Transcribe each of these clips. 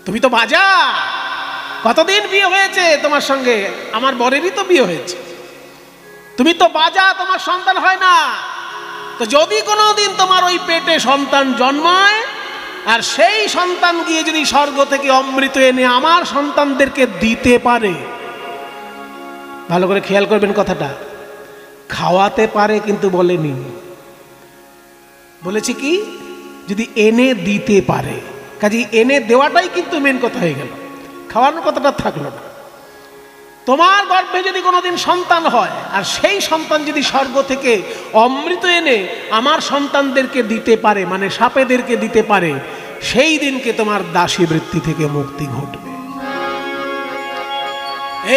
তুমি তো বাজা, কতদিন বিয়ে হয়েছে তোমার সঙ্গে, আমার বরেরই তো বিয়ে হয়েছে, তুমি তো বাজা, তোমার সন্তান হয় না। তো যদি কোনোদিন তোমার ওই পেটে সন্তান জন্মায় আর সেই সন্তান গিয়ে যদি স্বর্গ থেকে অমৃত এনে আমার সন্তানদেরকে দিতে পারে, ভালো করে খেয়াল করবেন কথাটা, খাওয়াতে পারে কিন্তু বলেনি, বলেছি কি যদি এনে দিতে পারে, কাজে এনে দেওয়াটাই কিন্তু মেন কথা হয়ে গেল, খাওয়ানোর কথাটা থাকলো না। তোমার গর্ভে যদি কোনোদিন সন্তান হয় আর সেই সন্তান যদি স্বর্গ থেকে অমৃত এনে আমার সন্তানদেরকে দিতে পারে, মানে সাপেদেরকে দিতে পারে, সেই দিনকে তোমার দাসী বৃত্তি থেকে মুক্তি ঘটবে।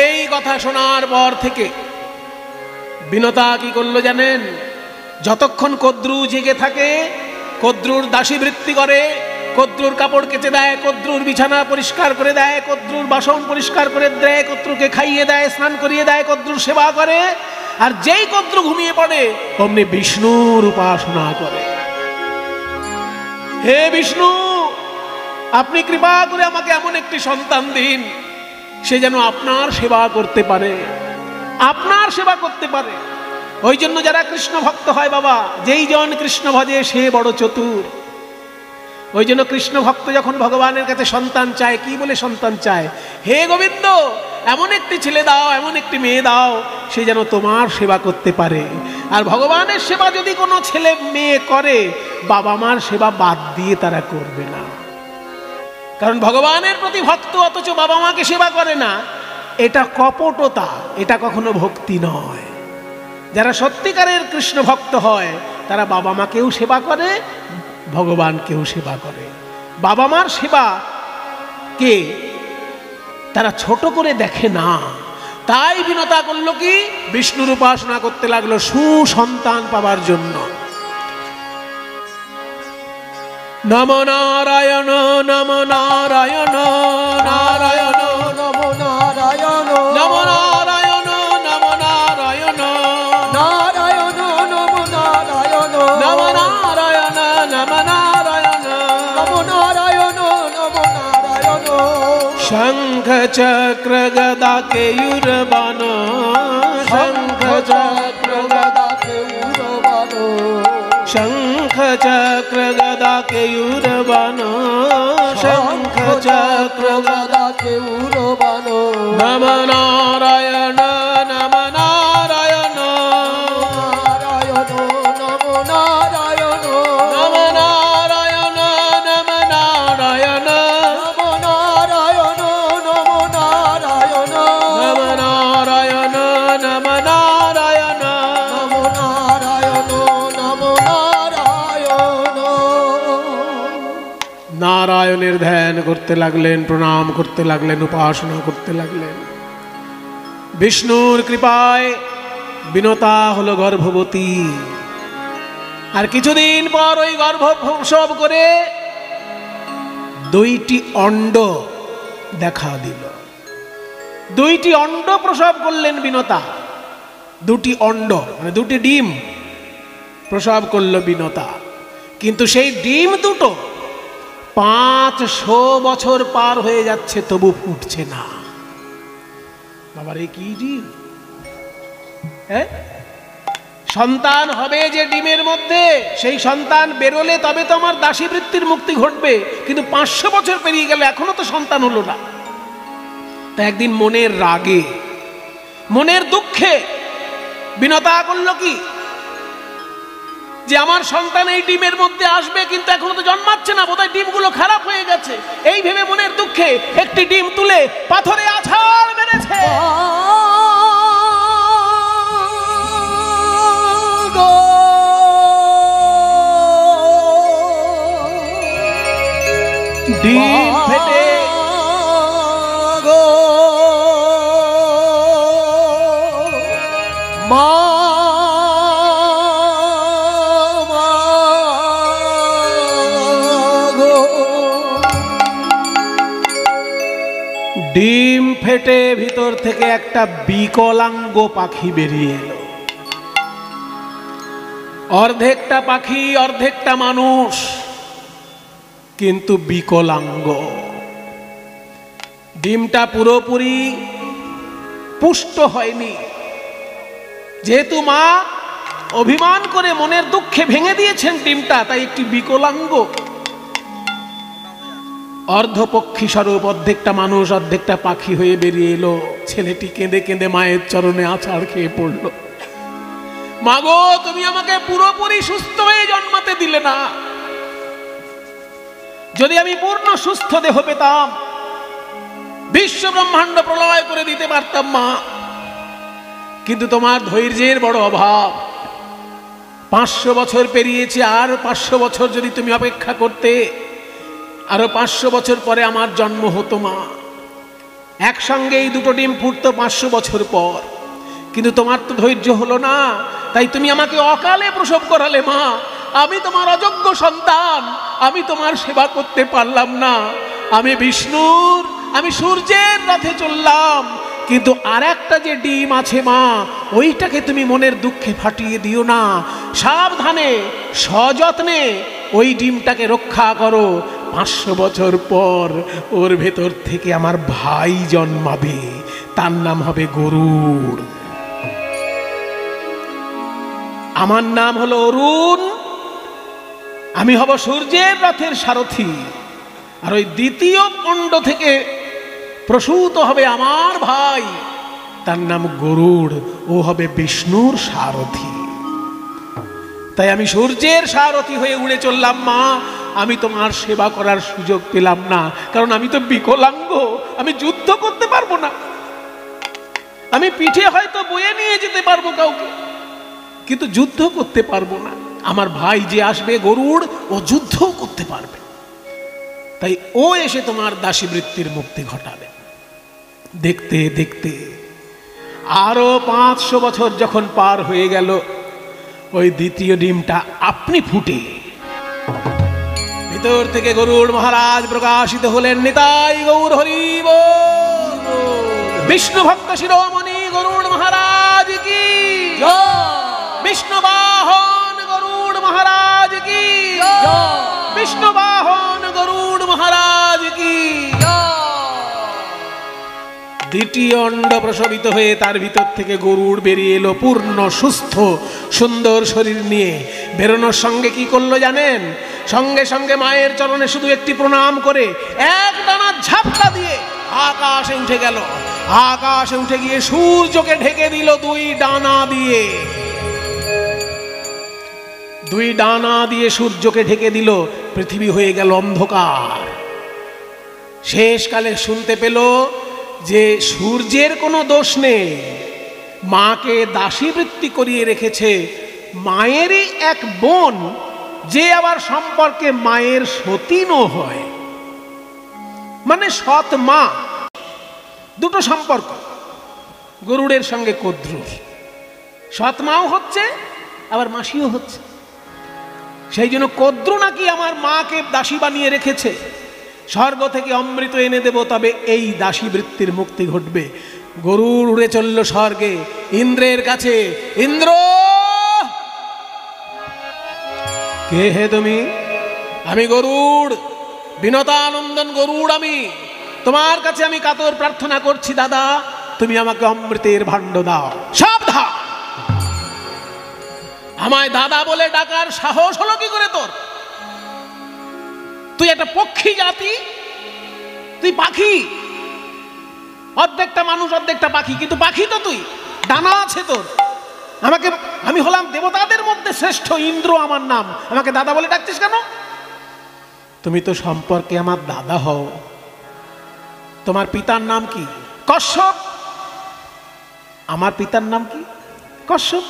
এই কথা শোনার পর থেকে বিনতা কি করলো জানেন? যতক্ষণ কদ্রু জেগে থাকে কদ্রুর দাসী বৃত্তি করে, কদ্রুর কাপড় কেচে দেয়, কদ্রুর বিছানা পরিষ্কার করে দেয়, কদ্রুর বাসন পরিষ্কার করে দেয়, কদ্রুকে খাইয়ে দেয়, স্নান করিয়ে দেয়, কদ্রুর সেবা করে। আর যেই কদ্রু ঘুমিয়ে পড়ে অমনি বিষ্ণুর উপাসনা করে। হে বিষ্ণু, আপনি কৃপা করে আমাকে এমন একটি সন্তান দিন সে যেন আপনার সেবা করতে পারে, আপনার সেবা করতে পারে। ওই জন্য যারা কৃষ্ণ ভক্ত হয় বাবা, যেই জন কৃষ্ণ ভজে সে বড় চতুর। ওই জন্য কৃষ্ণ ভক্ত যখন ভগবানের কাছে সন্তান চায়, কি বলে সন্তান চায়? হে গোবিন্দ, এমন একটি ছেলে দাও, এমন একটি মেয়ে দাও সে যেন তোমার সেবা করতে পারে। আর ভগবানের সেবা যদি কোনো ছেলে মেয়ে করে, বাবা মার সেবা বাদ দিয়ে তারা করবে না। কারণ ভগবানের প্রতি ভক্ত অথচ বাবা মাকে সেবা করে না, এটা কপটতা, এটা কখনো ভক্তি নয়। যারা সত্যিকারের কৃষ্ণ ভক্ত হয় তারা বাবা মাকেও সেবা করে, ভগবানকেও সেবা করে। বাবা মার সেবা কে তারা ছোট করে দেখে না। তাই বিনতা করলো কি, বিষ্ণুর উপাসনা করতে লাগলো সুসন্তান পাবার জন্য। নম নারায়ণ নম নারায়ণ নারায়ণ নম নারায়ণ নম নারায়ণ নম নারায়ণ নারায়ণ নম নারায়ণ নম নারায়ণ নম নারায়ণ নম নারায়ণ নম নারায়ণ। শঙ্খ চক্র গদা কেয়ুর বাণ, শঙ্খ চক্র গদা কেয়ুর বাণ, শঙ্খ চক্র গদা কেয়ুর বাণ, শঙ্খ চক্র গদা কেয়ুর বাণ। নম নারায়ণ নম নারায়ণ নারায়ণ নম নারায়ণ নম নারায়ণ নম নারায়ণ নম নারায়ণ নম নারায়ণ নম নারায়ণ নম নারায়ণ নম নারায়ণ নম নারায়ণ। নারায়ণের ধ্যান করতে লাগলেন, প্রণাম করতে লাগলেন, উপাসনা করতে লাগলেন। বিষ্ণুর কৃপায় বিনতা হলো গর্ভবতী। আর কিছুদিন পর ওই গর্ভ প্রসব করে দুইটি অণ্ড দেখা দিল। দুইটি অণ্ড প্রসব করলেন বিনতা, দুটি অণ্ড মানে দুটি ডিম প্রসব করলো বিনতা। কিন্তু সেই ডিম দুটো 500 বছর পার হয়ে যাচ্ছে তবু ফুটছে না। বাবার এই কি ডিম, সন্তান হবে যে ডিমের মধ্যে, সেই সন্তান বেরোলে তবে তো আমার দাসী বৃত্তির মুক্তি ঘটবে। কিন্তু 500 বছর পেরিয়ে গেল এখনো তো সন্তান হলো না। তা একদিন মনের রাগে, মনের দুঃখে বিনতা করলো কি, যে আমার সন্তান এই ডিমের মধ্যে আসবে কিন্তু এখনো তো জন্মাচ্ছে না, বোধহয় ডিমগুলো খারাপ হয়ে গেছে। এই ভেবে মনের দুঃখে একটি ডিম তুলে পাথরে আছাড় মেরেছে। ডিম ফেটে মা ডিম ফেটে ভিতর থেকে একটা বিকলাঙ্গ পাখি বেরিয়ে এলো। অর্ধেকটা পাখি অর্ধেকটা মানুষ, কিন্তু বিকলাঙ্গ। ডিমটা পুরোপুরি পুষ্ট হয়নি। যেহেতু মা অভিমান করে মনের দুঃখে ভেঙে দিয়েছেন ডিমটা, তাই একটি বিকলাঙ্গ অর্ধপক্ষী স্বরূপ, অর্ধেকটা মানুষ অর্ধেকটা পাখি হয়ে বেরিয়ে এলো। ছেলেটি কেঁদে কেঁদে মায়ের চরণে আছাড় খেয়ে পড়ল। মা গো, তুমি আমাকে পুরোপুরি সুস্থ হয়ে জন্মাতে দিলে না। যদি আমি পূর্ণ সুস্থ দেহ পেতাম, বিশ্ব ব্রহ্মাণ্ড প্রলয় করে দিতে পারতাম মা। কিন্তু তোমার ধৈর্যের বড় অভাব। 500 বছর পেরিয়েছে, আর 500 বছর যদি তুমি অপেক্ষা করতে, আরো 500 বছর পরে আমার জন্ম হতো মা। একসঙ্গে এই দুটো ডিম ফুটতো 500 বছর পর। কিন্তু তোমার তো ধৈর্য হলো না, তাই তুমি আমাকে অকালে প্রসব করালে মা। আমি তোমার অযোগ্য সন্তান, আমি তোমার সেবা করতে পারলাম না। আমি বিষ্ণুর, আমি সূর্যের রথে চললাম, কিন্তু আর একটা যে ডিম আছে মা, ওইটাকে তুমি মনের দুঃখে ফাটিয়ে দিও না। সাবধানে সযত্নে ওই ডিমটাকে রক্ষা করো। 500 বছর পর ওর ভেতর থেকে আমার ভাই জন্মাবে, তার নাম হবে গরুড়। আমার নাম হলো অরুণ, আমি হব সূর্যের রথের সারথি। আর ওই দ্বিতীয় পণ্ড থেকে প্রসূত হবে আমার ভাই, তার নাম গরুড়, ও হবে বিষ্ণুর সারথি। তাই আমি সূর্যের সারথি হয়ে উড়ে চললাম মা। আমি তোমার সেবা করার সুযোগ পেলাম না, কারণ আমি তো বিকলাঙ্গ, আমি যুদ্ধ করতে পারবো না। আমি পিঠে হয়তো বয়ে নিয়ে যেতে পারবো কাউকে, কিন্তু যুদ্ধ করতে পারবো না। আমার ভাই যে আসবে গরুড়, ও যুদ্ধও করতে পারবে, তাই ও এসে তোমার দাসী বৃত্তির মুক্তি ঘটাবে। দেখতে দেখতে আরো 500 বছর যখন পার হয়ে গেল, ওই দ্বিতীয় ডিমটা আপনি ফুটে ভিতর থেকে গরুড় মহারাজ প্রকাশিত হলেন। নিতাই গৌর হরি বল। বিষ্ণু ভক্ত শিরোমণি গরুড় মহারাজ কি জয়। বিষ্ণু বাহন গরুড় মহারাজ কি জয়। বিষ্ণু বাহন গরুড় মহারাজ কি জয়। দ্বিতীয় অণ্ড প্রসবিত হয়ে তার ভিতর থেকে গরুড় বেরিয়ে এলো, পূর্ণ সুস্থ সুন্দর শরীর নিয়ে। বেরোনোর সঙ্গে কি করলো জানেন? সঙ্গে সঙ্গে মায়ের চরণে শুধু একটি প্রণাম করে এক ডানা ঝাপটা দিয়ে আকাশে উঠে গেল। আকাশে উঠে গিয়ে সূর্যকে ঢেকে দিল 2 ডানা দিয়ে। 2 ডানা দিয়ে সূর্যকে ঢেকে দিল। পৃথিবী হয়ে গেল অন্ধকার। শেষকালে শুনতে পেল যে সূর্যের কোনো দোষ নেই, মাকে দাসীবৃত্তি করিয়ে রেখেছে মায়েরই এক বোন, যে আবার সম্পর্কে মায়ের সতীনও হয়, মানে সৎ মা। দুটো সম্পর্ক গরুড়ের সঙ্গে কদ্রুর, সৎ মাও হচ্ছে আবার মাসিও হচ্ছে। সেই জন্য কদ্রু নাকি আমার মাকে দাসী বানিয়ে রেখেছে। স্বর্গ থেকে অমৃত এনে দেব, তবে এই দাসী বৃত্তির মুক্তি ঘটবে। গরুড় উড়ে চলল স্বর্গে ইন্দ্রের কাছে। ইন্দ্র, কে হে তুমি? আমি গরুড়, বিনতানন্দন গরুড়। আমি তোমার কাছে আমি কাতর প্রার্থনা করছি দাদা, তুমি আমাকে অমৃতের ভাণ্ড দাও। সাবধান, আমায় দাদা বলে ডাকার সাহস হলো কি করে তোর? তুই একটা পক্ষী জাতি, তুই পাখি, অর্ধেকটা মানুষ অর্ধেকটা পাখি, কিন্তু পাখি তো তুই, ডানা আছে তোর। আমাকে, আমি হলাম দেবতাদের মধ্যে শ্রেষ্ঠ, ইন্দ্র আমার নাম, আমাকে দাদা বলে ডাকছিস কেন? তুমি তো সম্পর্কে আমার দাদা হও। তোমার পিতার নাম কি? কশ্যপ। আমার পিতার নাম কি? কশ্যপ।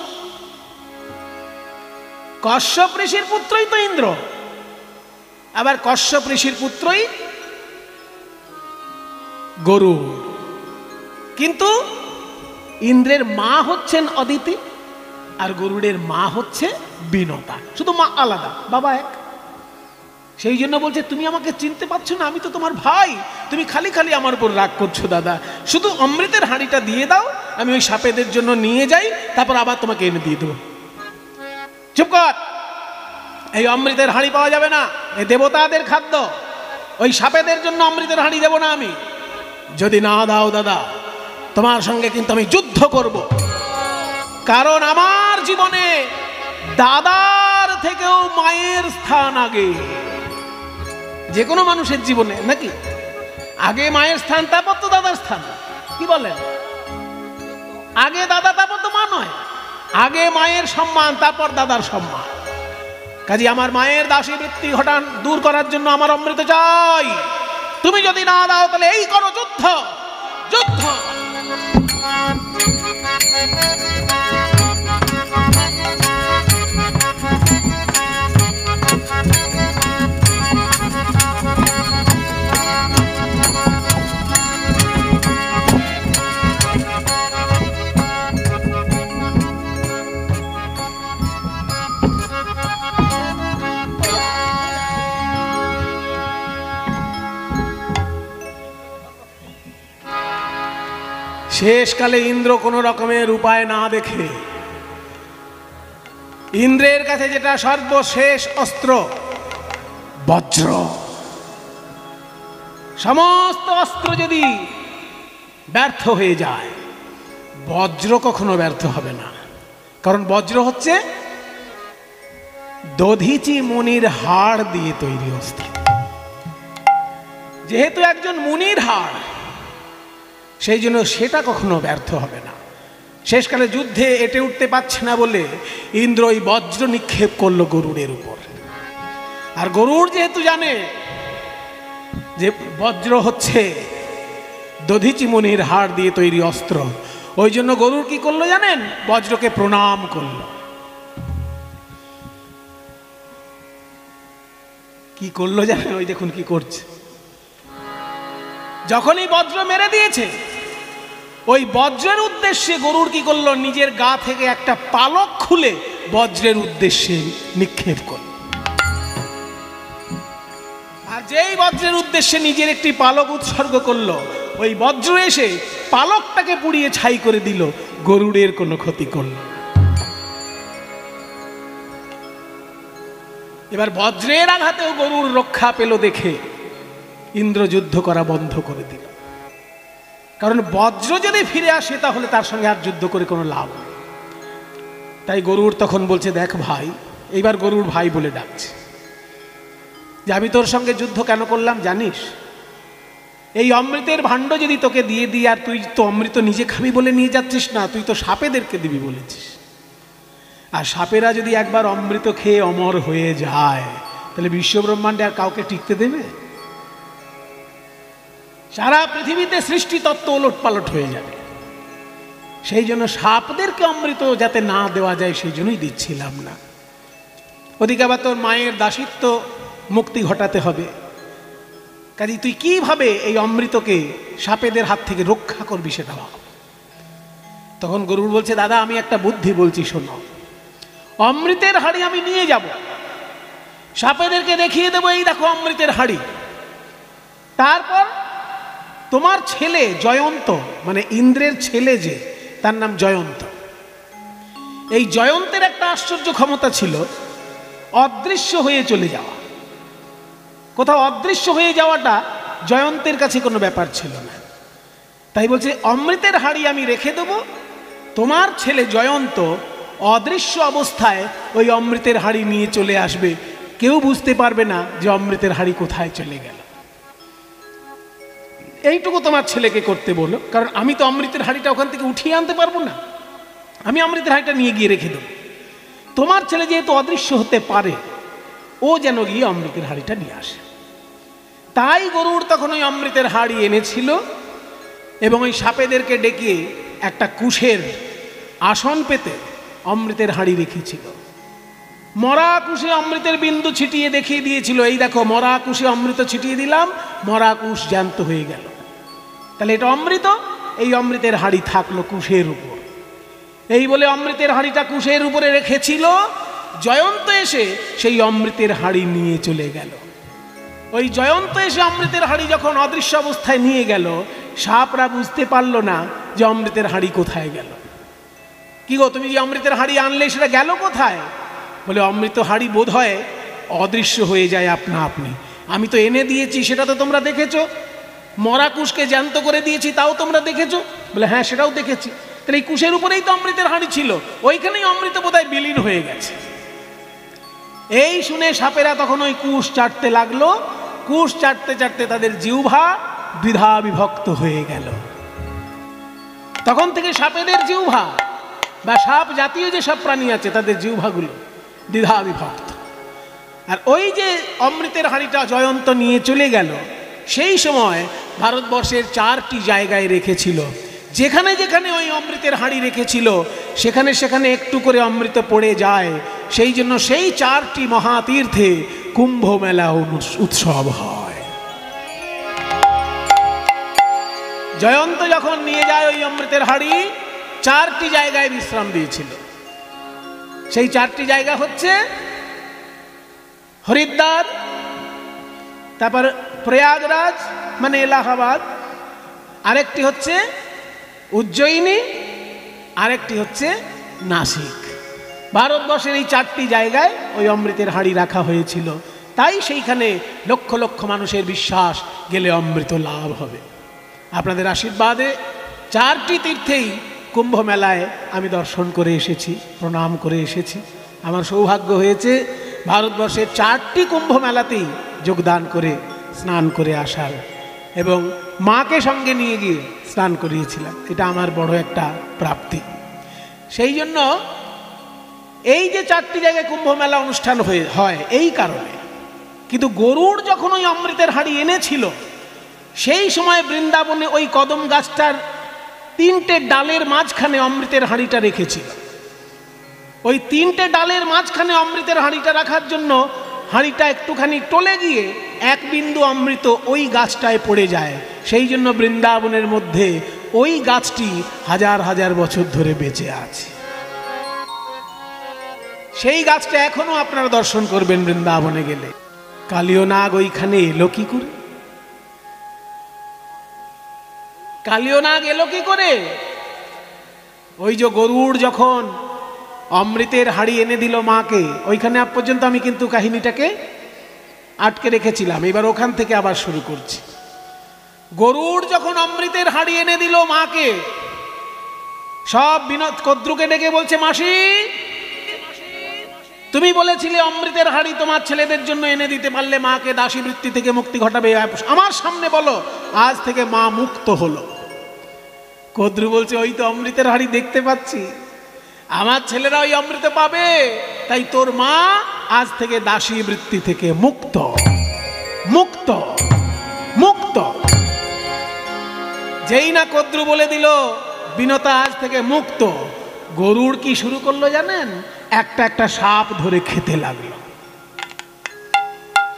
কশ্যপ ঋষির পুত্রই তো ইন্দ্র, আবার কশ্যপ ঋষির পুত্রই গরুড়। কিন্তু ইন্দ্রের মা হচ্ছেন অদিতি, আর গরুড়ের মা হচ্ছে বিনতা, শুধু মা আলাদা, বাবা এক। সেই জন্য বলছে তুমি আমাকে চিনতে পারছো না, আমি তো তোমার ভাই, তুমি খালি খালি আমার উপর রাগ করছো দাদা। শুধু অমৃতের হাঁড়িটা দিয়ে দাও, আমি ওই সাপেদের জন্য নিয়ে যাই, তারপর আবার তোমাকে এনে দিয়ে দেবো। চুপ কর, এই অমৃতের হাঁড়ি পাওয়া যাবে না, এই দেবতাদের খাদ্য। ওই সাপেদের জন্য অমৃতের হাঁড়ি দেবো না আমি। যদি না দাও দাদা, তোমার সঙ্গে কিন্তু আমি যুদ্ধ করব। কারণ আমার জীবনে দাদার থেকেও মায়ের স্থান আগে। যে কোনো মানুষের জীবনে নাকি আগে মায়ের স্থান, তারপর তো দাদার স্থান। কি বলেন? আগে দাদা, তারপর তো মা নয়। আগে মায়ের সম্মান, তারপর দাদার সম্মান। কাজে আমার মায়ের দাসী বৃত্তি ঘটান দূর করার জন্য আমার অমৃত চাই। তুমি যদি না দাও তাহলে এই করো যুদ্ধ, যুদ্ধ। শেষকালে ইন্দ্র কোনো রকমের উপায় না দেখে, ইন্দ্রের কাছে যেটা সর্বশেষ অস্ত্র বজ্র, সমস্ত অস্ত্র যদি ব্যর্থ হয়ে যায়, বজ্র কখনো ব্যর্থ হবে না। কারণ বজ্র হচ্ছে দধিচি মুনির হাড় দিয়ে তৈরি অস্ত্র। যেহেতু একজন মুনির হাড়, সেই জন্য সেটা কখনো ব্যর্থ হবে না। শেষকালে যুদ্ধে এটে উঠতে পারছে না বলে ইন্দ্র ওই বজ্র নিক্ষেপ করলো গরুড়ের উপর। আর গরুড় যেহেতু জানে যে বজ্র হচ্ছে দধিচি মুনির হাড় দিয়ে তৈরি অস্ত্র, ওই জন্য গরুড় কি করলো জানেন? বজ্রকে প্রণাম করলো। কি করলো জানেন? ওই দেখুন কি করছে। যখনই বজ্র মেরে দিয়েছে, ওই বজ্রের উদ্দেশ্যে গরুড় কি করলো? নিজের গা থেকে একটা পালক খুলে বজ্রের উদ্দেশ্যে নিক্ষেপ করল। আর যেই বজ্রের উদ্দেশ্যে নিজের একটি পালক উৎসর্গ করলো, ওই বজ্র এসে পালকটাকে পুড়িয়ে ছাই করে দিল, গরুড়ের কোনো ক্ষতি করল। এবার বজ্রের আঘাতেও গরুড় রক্ষা পেল দেখে ইন্দ্র যুদ্ধ করা বন্ধ করে দিল। কারণ বজ্র যদি ফিরে আসে তাহলে তার সঙ্গে আর যুদ্ধ করে কোনো লাভ নেই। তাই গরুড় তখন বলছে, দেখ ভাই, এইবার গরুড় ভাই বলে ডাকছে, যে আমি তোর সঙ্গে যুদ্ধ কেন করলাম জানিস? এই অমৃতের ভাণ্ড যদি তোকে দিয়ে দিই, আর তুই তো অমৃত নিজে খাবি বলে নিয়ে যাচ্ছিস না, তুই তো সাপেদেরকে দিবি বলেছিস। আর সাপেরা যদি একবার অমৃত খেয়ে অমর হয়ে যায়, তাহলে বিশ্বব্রহ্মাণ্ডে আর কাউকে টিকতে দেবে? সারা পৃথিবীতে সৃষ্টি তত্ত্ব ওলট পালট হয়ে যাবে। সেই জন্য সাপদেরকে অমৃত যাতে না দেওয়া যায়, সেই জন্যই দিচ্ছিলাম না। ওদিকে আবার তোর মায়ের দাসিত্ব মুক্তি ঘটাতে হবে। কাজে তুই কিভাবে এই অমৃতকে সাপেদের হাত থেকে রক্ষা করবি সেটা ভাব। তখন গরুড় বলছে, দাদা আমি একটা বুদ্ধি বলছি, শোনো। অমৃতের হাড়ি আমি নিয়ে যাব, সাপেদেরকে দেখিয়ে দেবো এই দেখো অমৃতের হাড়ি। তারপর তোমার ছেলে জয়ন্ত, মানে ইন্দ্রের ছেলে যে, তার নাম জয়ন্ত। এই জয়ন্তের একটা আশ্চর্য ক্ষমতা ছিল, অদৃশ্য হয়ে চলে যাওয়া। কোথাও অদৃশ্য হয়ে যাওয়াটা জয়ন্তের কাছে কোনো ব্যাপার ছিল না। তাই বলছে অমৃতের হাড়ি আমি রেখে দেব, তোমার ছেলে জয়ন্ত অদৃশ্য অবস্থায় ওই অমৃতের হাড়ি নিয়ে চলে আসবে, কেউ বুঝতে পারবে না যে অমৃতের হাড়ি কোথায় চলে গেল। এইটুকু তোমার ছেলেকে করতে বলো, কারণ আমি তো অমৃতের হাড়িটা ওখান থেকে উঠিয়ে আনতে পারবো না, আমি অমৃতের হাড়িটা নিয়ে গিয়ে রেখে দেবো। তোমার ছেলে যেহেতু অদৃশ্য হতে পারে, ও যেন গিয়ে অমৃতের হাড়িটা নিয়ে আসে। তাই গরুড় তখন ওই অমৃতের হাড়ি এনেছিল এবং ওই সাপেদেরকে ডেকে একটা কুশের আসন পেতে অমৃতের হাড়ি রেখেছিল। মরা কুশে অমৃতের বিন্দু ছিটিয়ে দেখিয়ে দিয়েছিল, এই দেখো মরা কুশে অমৃত ছিটিয়ে দিলাম, মরা কুশ জ্যান্ত হয়ে গেল। তাহলে এটা অমৃত, এই অমৃতের হাড়ি থাকলো কুশের উপর। এই বলে অমৃতের হাড়িটা কুশের উপরে রেখেছিল। জয়ন্ত এসে সেই অমৃতের হাড়ি নিয়ে চলে গেল। ওই জয়ন্ত এসে অমৃতের হাড়ি যখন অদৃশ্য অবস্থায় নিয়ে গেল, সাপরা বুঝতে পারলো না যে অমৃতের হাড়ি কোথায় গেল। কি গো, তুমি যে অমৃতের হাড়ি আনলে সেটা গেল কোথায়? বলে অমৃত হাড়ি বোধ হয় অদৃশ্য হয়ে যায় আপনা আপনি, আমি তো এনে দিয়েছি, সেটা তো তোমরা দেখেছো। মরা কুশকে জ্যান্ত করে দিয়েছি, তাও তোমরা দেখেছো? বলে হ্যাঁ, সেটাও দেখেছি। তাহলে এই কুশের উপরেই তো অমৃতের হাঁড়ি ছিল, ওইখানেই অমৃত বোধহয় বিলীন হয়ে গেছে। এই শুনে সাপেরা তখন ওই কুশ চাটতে লাগলো। কুশ চাটতে চাটতে তাদের জিহ্বা দ্বিধা বিভক্ত হয়ে গেল। তখন থেকে সাপেদের জিহ্বা বা সাপ জাতীয় যে সব প্রাণী আছে তাদের জিহ্বাগুলো দ্বিধা বিভক্ত। আর ওই যে অমৃতের হাঁড়িটা জয়ন্ত নিয়ে চলে গেল, সেই সময় ভারতবর্ষের 4টি জায়গায় রেখেছিল। যেখানে যেখানে ওই অমৃতের হাঁড়ি রেখেছিল সেখানে সেখানে একটু করে অমৃত পড়ে যায়। সেই জন্য সেই 4টি মহাতীর্থে কুম্ভ মেলা উৎসব হয়। জয়ন্ত যখন নিয়ে যায় ওই অমৃতের হাঁড়ি, 4টি জায়গায় বিশ্রাম দিয়েছিল। সেই 4টি জায়গা হচ্ছে হরিদ্বার, তারপর প্রয়াগরাজ মানে এলাহাবাদ, আরেকটি হচ্ছে উজ্জয়িনী, আরেকটি হচ্ছে নাসিক। ভারতবর্ষের এই 4টি জায়গায় ওই অমৃতের হাঁড়ি রাখা হয়েছিল। তাই সেইখানে লক্ষ লক্ষ মানুষের বিশ্বাস গেলে অমৃত লাভ হবে। আপনাদের আশীর্বাদে 4টি তীর্থেই কুম্ভ মেলায় আমি দর্শন করে এসেছি, প্রণাম করে এসেছি। আমার সৌভাগ্য হয়েছে ভারতবর্ষের 4টি কুম্ভ মেলাতেই যোগদান করে স্নান করে আসার, এবং মাকে সঙ্গে নিয়ে গিয়ে স্নান করিয়েছিলাম। এটা আমার বড় একটা প্রাপ্তি। সেই জন্য এই যে 4টি জায়গায় কুম্ভ মেলা অনুষ্ঠান হয় এই কারণে। কিন্তু গরুড় যখন ওই অমৃতের হাঁড়ি এনেছিল, সেই সময় বৃন্দাবনে ওই কদম গাছটার 3টে ডালের মাঝখানে অমৃতের হাঁড়িটা রেখেছিল। ওই 3টে ডালের মাঝখানে অমৃতের হাঁড়িটা রাখার জন্য হাঁড়িটা একটুখানি টলে গিয়ে 1 বিন্দু অমৃত ওই গাছটায় পড়ে যায়। সেই জন্য বৃন্দাবনের মধ্যে ওই গাছটি হাজার হাজার বছর ধরে বেঁচে আছে। সেই গাছটা এখনো আপনারা দর্শন করবেন বৃন্দাবনে গেলে। কালীয় নাগ ওইখানে এলো কি করে? কালীয় নাগ এলো কি করে? ওই যে গরুড় যখন অমৃতের হাঁড়ি এনে দিল মাকে, ওইখানে আজ পর্যন্ত আমি কিন্তু কাহিনীটাকে আটকে রেখেছিলাম। এবার ওখান থেকে আবার শুরু করছি। গরুড় যখন অমৃতের হাঁড়ি এনে দিল মাকে, সব বিনোদ কদ্রুকে ডেকে বলছে, মাসি তুমি বলেছিলে অমৃতের হাঁড়ি তোমার ছেলেদের জন্য এনে দিতে পারলে মাকে দাসী বৃত্তি থেকে মুক্তি ঘটাবে। আমার সামনে বলো আজ থেকে মা মুক্ত হলো। কদ্রু বলছে, ওই তো অমৃতের হাঁড়ি দেখতে পাচ্ছি, আমার ছেলেরা ওই অমৃত পাবে, তাই তোর মা আজ থেকে দাসী বৃত্তি থেকে মুক্ত মুক্ত মুক্ত। যেই না কদ্রু বলে দিল বিনতা আজ থেকে মুক্ত, গরুড় কি শুরু করলো জানেন? একটা একটা সাপ ধরে খেতে লাগলো।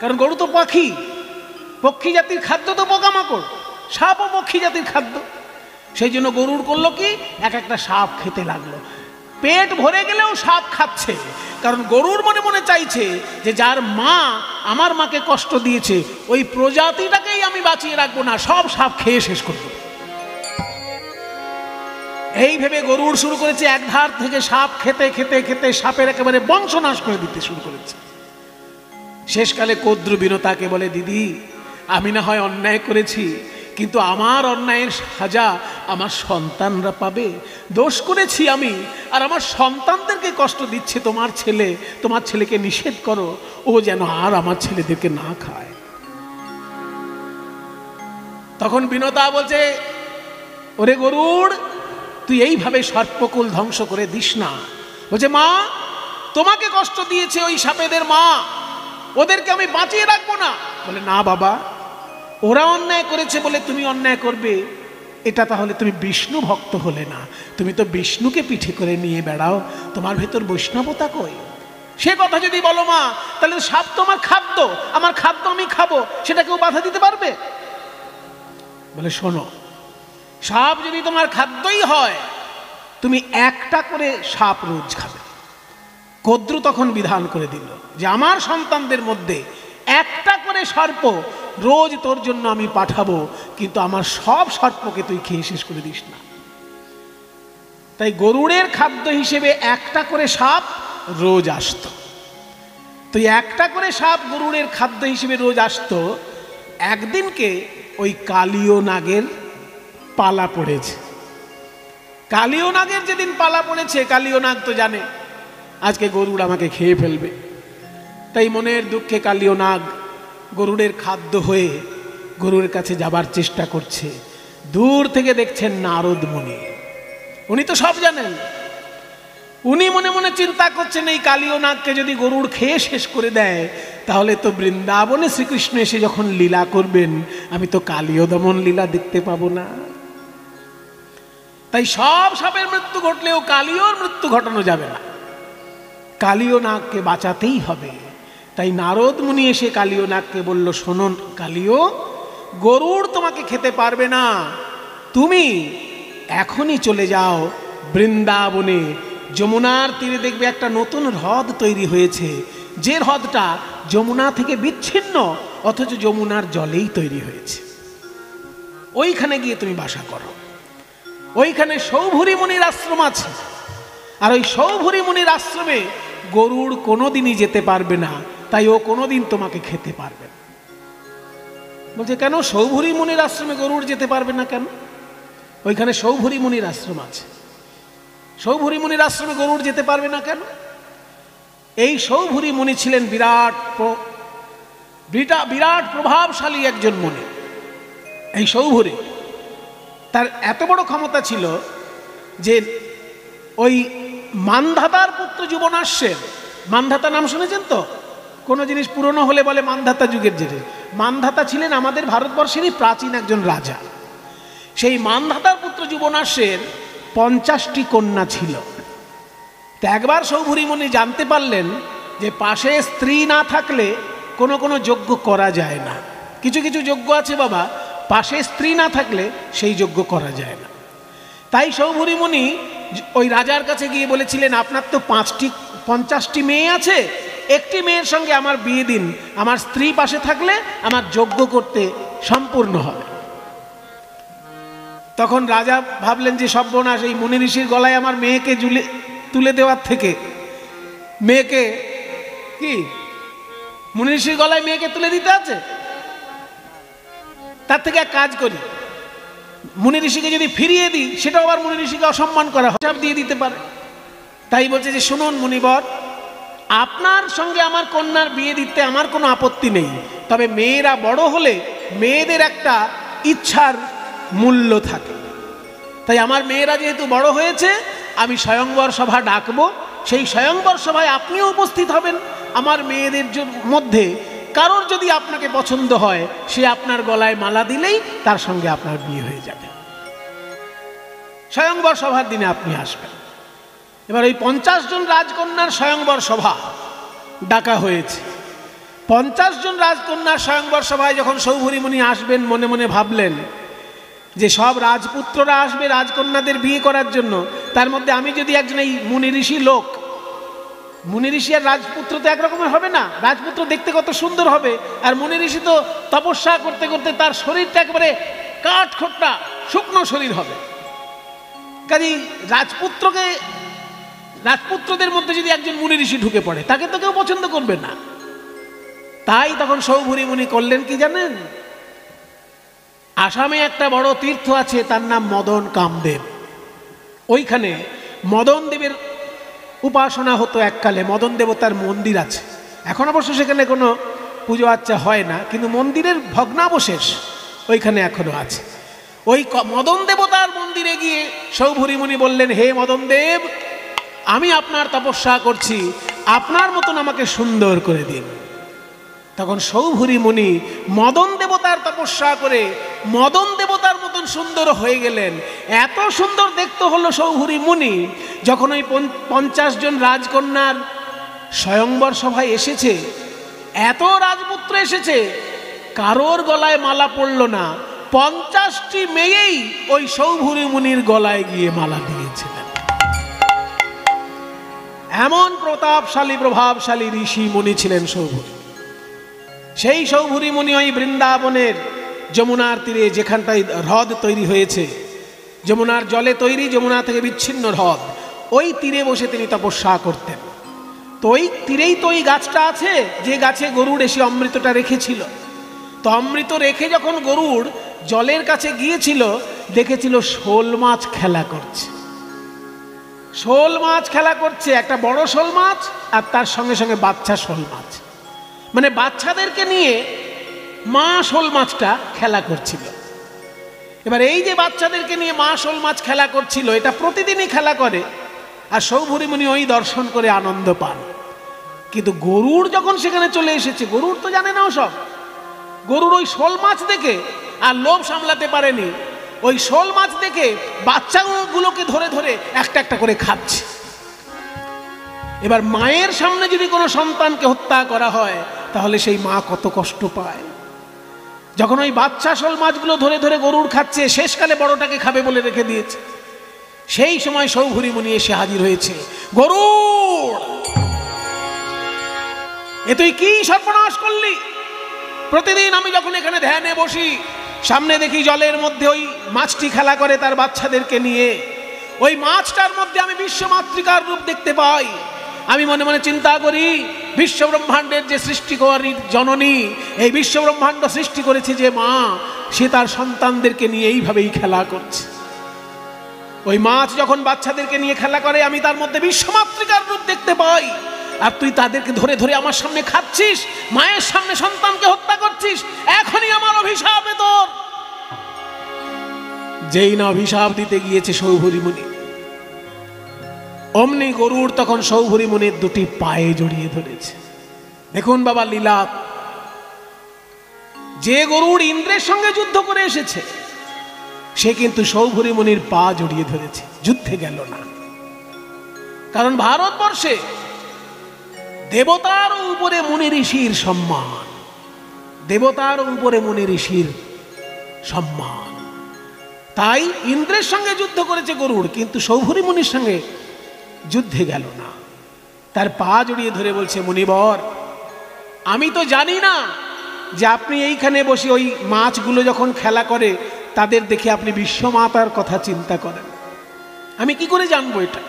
কারণ গরু তো পাখি, পক্ষী জাতির খাদ্য তো পোকামাকড়, সাপও পক্ষী জাতির খাদ্য। সেই জন্য গরুড় করলো কি, এক একটা সাপ খেতে লাগলো। পেট ভরে গেলেও সাপ খাচ্ছে, কারণ গরুর মনে মনে চাইছে যে যার মা আমার মাকে কষ্ট দিয়েছে ওই প্রজাতিটাকেই আমি বাঁচিয়ে রাখবো না, সব সাপ খেয়ে শেষ করবো। এই ভেবে গরুড় শুরু করেছে এক ধার থেকে সাপ খেতে খেতে খেতে সাপের একেবারে বংশনাশ করে দিতে শুরু করেছে। শেষকালে কদ্রু বিনতাকে বলে, দিদি আমি না হয় অন্যায় করেছি, কিন্তু আমার অন্যায়ের সাজা আমার সন্তানরা পাবে। দোষ করেছি আমি, আর আমার সন্তানদেরকে কষ্ট দিচ্ছে তোমার ছেলে। তোমার ছেলেকে নিষেধ করো, ও যেন আর আমার ছেলেদেরকে না খায়। তখন বিনতা বলছে, ওরে গরুড়, তুই এইভাবে সর্পকুল ধ্বংস করে দিস না। বলছে, মা তোমাকে কষ্ট দিয়েছে ওই সাপেদের মা, ওদেরকে আমি বাঁচিয়ে রাখবো না। বলে, না বাবা, ওরা অন্যায় করেছে বলে তুমি অন্যায় করবে, এটা তাহলে তুমি বিষ্ণু ভক্ত হলে না। তুমি তো বিষ্ণুকে পিঠে করে নিয়ে বেড়াও, তোমার ভেতর বৈষ্ণবতা কই? সে কথা যদি বলো মা, তাহলে সাপ তো আমার খাদ্য, আমার খাদ্য আমি খাবো, সেটা কেউ বাধা দিতে পারবে? বলে, শোনো, সাপ যদি তোমার খাদ্যই হয়, তুমি একটা করে সাপ রোজ খাবে। কদ্রু তখন বিধান করে দিল যে আমার সন্তানদের মধ্যে একটা করে সর্প রোজ তোর জন্য আমি পাঠাবো, কিন্তু আমার সব সর্পকে তুই খেয়ে শেষ করে দিস না। তাই গরুড়ের খাদ্য হিসেবে একটা করে সাপ রোজ আসতো। তো একটা করে সাপ গরুড়ের খাদ্য হিসেবে রোজ আসতো। একদিনকে ওই কালীয় নাগের পালা পড়েছে। কালীয় নাগের যেদিন পালা পড়েছে, কালীয় নাগ তো জানে আজকে গরুড় আমাকে খেয়ে ফেলবে, তাই মনের দুঃখে কালীয় নাগ গরুড়ের খাদ্য হয়ে গরুড়ের কাছে যাবার চেষ্টা করছে। দূর থেকে দেখছেন নারদ মুনি, উনি তো সব জানেন। উনি মনে মনে চিন্তা করছেন, এই কালীয় নাগকে যদি গরুড় খেয়ে শেষ করে দেয়, তাহলে তো বৃন্দাবনে শ্রীকৃষ্ণ এসে যখন লীলা করবেন, আমি তো কালীয় দমন লীলা দেখতে পাবো না। তাই সব সাপের মৃত্যু ঘটলেও কালীয়র মৃত্যু ঘটানো যাবে না, কালীয় নাগকে বাঁচাতেই হবে। তাই নারদ মুনি এসে কালীয় নাগকে বলল, শোনো কালীয়, গরুড় তোমাকে খেতে পারবে না, তুমি এখনই চলে যাও বৃন্দাবনে। যমুনার তীরে দেখবে একটা নতুন হ্রদ তৈরি হয়েছে, যে হ্রদটা যমুনা থেকে বিচ্ছিন্ন অথচ যমুনার জলেই তৈরি হয়েছে। ওইখানে গিয়ে তুমি বাসা করো। ওইখানে সৌভরী মুনির আশ্রম আছে, আর ওই সৌভরী মুনির আশ্রমে গরুড় কোনোদিনই যেতে পারবে না, তাই ও কোনোদিন তোমাকে খেতে পারবে না। বলছে, কেন সৌভরী মুনির আশ্রমে গরুড় যেতে পারবে না কেন? ওইখানে সৌভরী মুনির আশ্রম আছে, সৌভরী মুনির আশ্রমে গরুড় যেতে পারবে না কেন? এই সৌভরী মুনি ছিলেন বিরাট প্রভাবশালী একজন মুনি। এই সৌভরী, তার এত বড় ক্ষমতা ছিল যে ওই মান্ধাতার পুত্র যুবনাশ্বের, মান্ধাতা নাম শুনেছেন তো? কোনো জিনিস পুরনো হলে বলে মান্ধাতা যুগের জিনিস। মান্ধাতা ছিলেন আমাদের ভারতবর্ষেরই প্রাচীন একজন রাজা। সেই মান্ধাতার পুত্র যুবনাশ্বের 50টি কন্যা ছিল। তো একবার সৌভরী মুনি জানতে পারলেন যে পাশে স্ত্রী না থাকলে কোনো কোনো যজ্ঞ করা যায় না। কিছু কিছু যজ্ঞ আছে বাবা, পাশে স্ত্রী না থাকলে সেই যজ্ঞ করা যায় না। তাই সৌভরী মুনি ওই রাজার কাছে গিয়ে বলেছিলেন, আপনার তো 50টি মেয়ে আছে, একটি মেয়ের সঙ্গে আমার বিয়ে দিন, আমার স্ত্রী পাশে থাকলে আমার যজ্ঞ করতে সম্পূর্ণ হবে। তখন রাজা ভাবলেন যে সর্বনাশ, এই মুনি ঋষির গলায় আমার মেয়েকে তুলে দেওয়ার থেকে, মেয়েকে কি মুনি ঋষির গলায় মেয়েকে তুলে দিতে আছে, তার থেকে এক কাজ করি, মুনি ঋষিকে যদি ফিরিয়ে দিই, সেটাও আবার মুনি ঋষিকে অসম্মান করা, হিসাব দিয়ে দিতে পারে। তাই বলছে যে শুনুন মুনিবর, আপনার সঙ্গে আমার কন্যার বিয়ে দিতে আমার কোনো আপত্তি নেই, তবে মেয়েরা বড় হলে মেয়েদের একটা ইচ্ছার মূল্য থাকে। তাই আমার মেয়েরা যেহেতু বড় হয়েছে, আমি স্বয়ংবর সভা ডাকবো, সেই স্বয়ংবর সভায় আপনিও উপস্থিত হবেন। আমার মেয়েদের মধ্যে কারোর যদি আপনাকে পছন্দ হয়, সে আপনার গলায় মালা দিলেই তার সঙ্গে আপনার বিয়ে হয়ে যাবে। স্বয়ংবর সভার দিনে আপনি আসবেন। এবার ওই 50 জন রাজকন্যার স্বয়ংবর সভা ডাকা হয়েছে। 50 জন রাজকন্যার স্বয়ংবর সভায় যখন সৌভরী মুনি আসবেন, মনে মনে ভাবলেন যে সব রাজপুত্ররা আসবে রাজকন্যাদের বিয়ে করার জন্য, তার মধ্যে আমি যদি একজন এই মুনি ঋষি লোক, মুনি ঋষি আর রাজপুত্র তো একরকমের হবে না। রাজপুত্র দেখতে কত সুন্দর হবে, আর মুনি ঋষি তো তপস্যা করতে করতে তার শরীরটা একেবারে কাঠখোট্টা শুকনো শরীর হবে। কাজেই রাজপুত্রদের মধ্যে যদি একজন মুনি ঋষি ঢুকে পড়ে, তাকে তো কেউ পছন্দ করবে না। তাই তখন সৌভরী মুনি করলেন কি জানেন? আসামে একটা বড় তীর্থ আছে, তার নাম মদন কামদেব। ওইখানে মদন দেবের উপাসনা হতো এককালে। মদন দেবতার মন্দির আছে, এখন অবশ্য সেখানে কোনো পুজো আচ্চা হয় না, কিন্তু মন্দিরের ভগ্নাবশেষ ওইখানে এখনো আছে। ওই মদন দেবতার মন্দিরে গিয়ে সৌভরী মুনি বললেন, হে মদন দেব, আমি আপনার তপস্যা করছি, আপনার মতন আমাকে সুন্দর করে দিন। তখন সৌভরী মুনি মদন দেবতার তপস্যা করে মদন দেবতার মতন সুন্দর হয়ে গেলেন। এত সুন্দর দেখতে হলো সৌভরী মুনি, যখন ওই 50 জন রাজকন্যার স্বয়ংবর সভায় এসেছে, এত রাজপুত্র এসেছে, কারোর গলায় মালা পড়ল না। 50টি মেয়েই ওই সৌভরী মুনির গলায় গিয়ে মালা দিয়েছিলেন। এমন প্রভাবশালী ঋষি মুনি ছিলেন সৌভরী। সেই সৌভরী মুনি ওই বৃন্দাবনের যমুনার তীরে, যেখানটায় হ্রদ তৈরি হয়েছে, যমুনার জলে তৈরি, যমুনা থেকে বিচ্ছিন্ন হ্রদ, ওই তীরে বসে তিনি তপস্যা করতেন। তো ওই তীরেই তো ওই গাছটা আছে, যে গাছে গরুড় এসে অমৃতটা রেখেছিল। তো অমৃত রেখে যখন গরুড় জলের কাছে গিয়েছিল, দেখেছিল শোল মাছ খেলা করছে। শোল মাছ খেলা করছে, একটা বড় শোল মাছ আর তার সঙ্গে সঙ্গে বাচ্চা শোল মাছ, মানে বাচ্চাদেরকে নিয়ে মা শোল মাছটা খেলা করছিল। এবার এই যে বাচ্চাদেরকে নিয়ে মা শোল মাছ খেলা করছিল, এটা প্রতিদিনই খেলা করে, আর সৌভরী মুনি ওই দর্শন করে আনন্দ পান। কিন্তু গরুড় যখন সেখানে চলে এসেছে, গরুড় তো জানে না ওসব। গরুড় ওই শোল মাছ দেখে আর লোভ সামলাতে পারেনি, ওই শোল মাছ দেখে বাচ্চাগুলোকে ধরে ধরে একটা একটা করে খাচ্ছে। এবার মায়ের সামনে যদি কোনো সন্তানকে হত্যা করা হয়, তাহলে সেই মা কত কষ্ট পায়। যখন ওই বাচ্চা শোল মাছগুলো ধরে ধরে গরুড় খাচ্ছে, শেষকালে বড়টাকে খাবে বলে রেখে দিয়েছে, সেই সময় সৌভরী মুনি এসে হাজির হয়েছে। গরুড়, এ তুই কি সর্বনাশ করলি? প্রতিদিন আমি যখন এখানে ধ্যানে বসি, সামনে দেখি জলের মধ্যে ওই মাছটি খেলা করে তার বাচ্চাদেরকে নিয়ে। ওই মাছটার মধ্যে আমি বিশ্ব মাতৃকার রূপ দেখতে পাই। আমি মনে মনে চিন্তা করি, বিশ্ব ব্রহ্মাণ্ডের যে সৃষ্টিকারী জননী, এই বিশ্ব ব্রহ্মাণ্ড সৃষ্টি করেছে যে মা, সে তার সন্তানদেরকে নিয়ে এইভাবেই খেলা করছে। ওই মাছ যখন বাচ্চাদেরকে নিয়ে খেলা করে, আমি তার মধ্যে বিশ্ব মাতৃকার রূপ দেখতে পাই। আর তুই তাদেরকে ধরে ধরে আমার সামনে খাচ্ছিস, মায়ের সামনে সন্তানকে হত্যা করছিস। এখনই আমার অভিশাপ তোর। যেই না অভিশাপ দিতে গিয়েছে সৌভরী মুনি, অমনি গরুড় তখন সৌভরী মুনির দুটি পায়ে জড়িয়ে ধরেছে। দেখুন বাবা লীলা, যে গরুড় ইন্দ্রের সঙ্গে যুদ্ধ করে এসেছে, সে কিন্তু সৌভরী মুনির পা জড়িয়ে ধরেছে, যুদ্ধে গেল না। কারণ ভারতবর্ষে দেবতার উপরে মুনি ঋষির সম্মান, দেবতার উপরে মুনি ঋষির সম্মান। তাই ইন্দ্রের সঙ্গে যুদ্ধ করেছে গরুড়, কিন্তু সৌভরী মুনির সঙ্গে যুদ্ধে গেল না। তার পা জড়িয়ে ধরে বলছে, মুনিবর, আমি তো জানি না যে আপনি এইখানে বসে ওই মাছগুলো যখন খেলা করে তাদের দেখে আপনি বিশ্বমাতার কথা চিন্তা করেন। আমি কি করে জানবো এটা?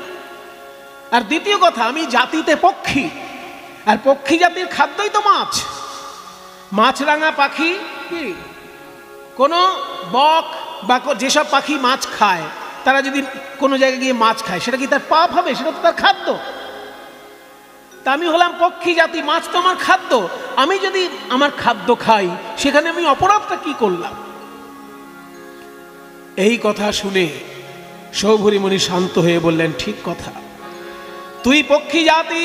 আর দ্বিতীয় কথা, আমি জাতিতে পক্ষী, আর পক্ষী জাতির খাদ্যই তো মাছ। মাছরাঙা পাখি কি কোনো বক বা যেসব পাখি মাছ খায়, তারা যদি কোনো জায়গায় গিয়ে মাছ খায়, সেটা কি তার পাপ হবে? সেটা তো তার খাদ্য। তা আমি হলাম পক্ষী জাতি, মাছ তো আমার খাদ্য। আমি যদি আমার খাদ্য খাই, সেখানে আমি অপরাধটা কি করলাম? এই কথা শুনে সৌভরী মুনি শান্ত হয়ে বললেন, ঠিক কথা, তুই পক্ষী জাতি,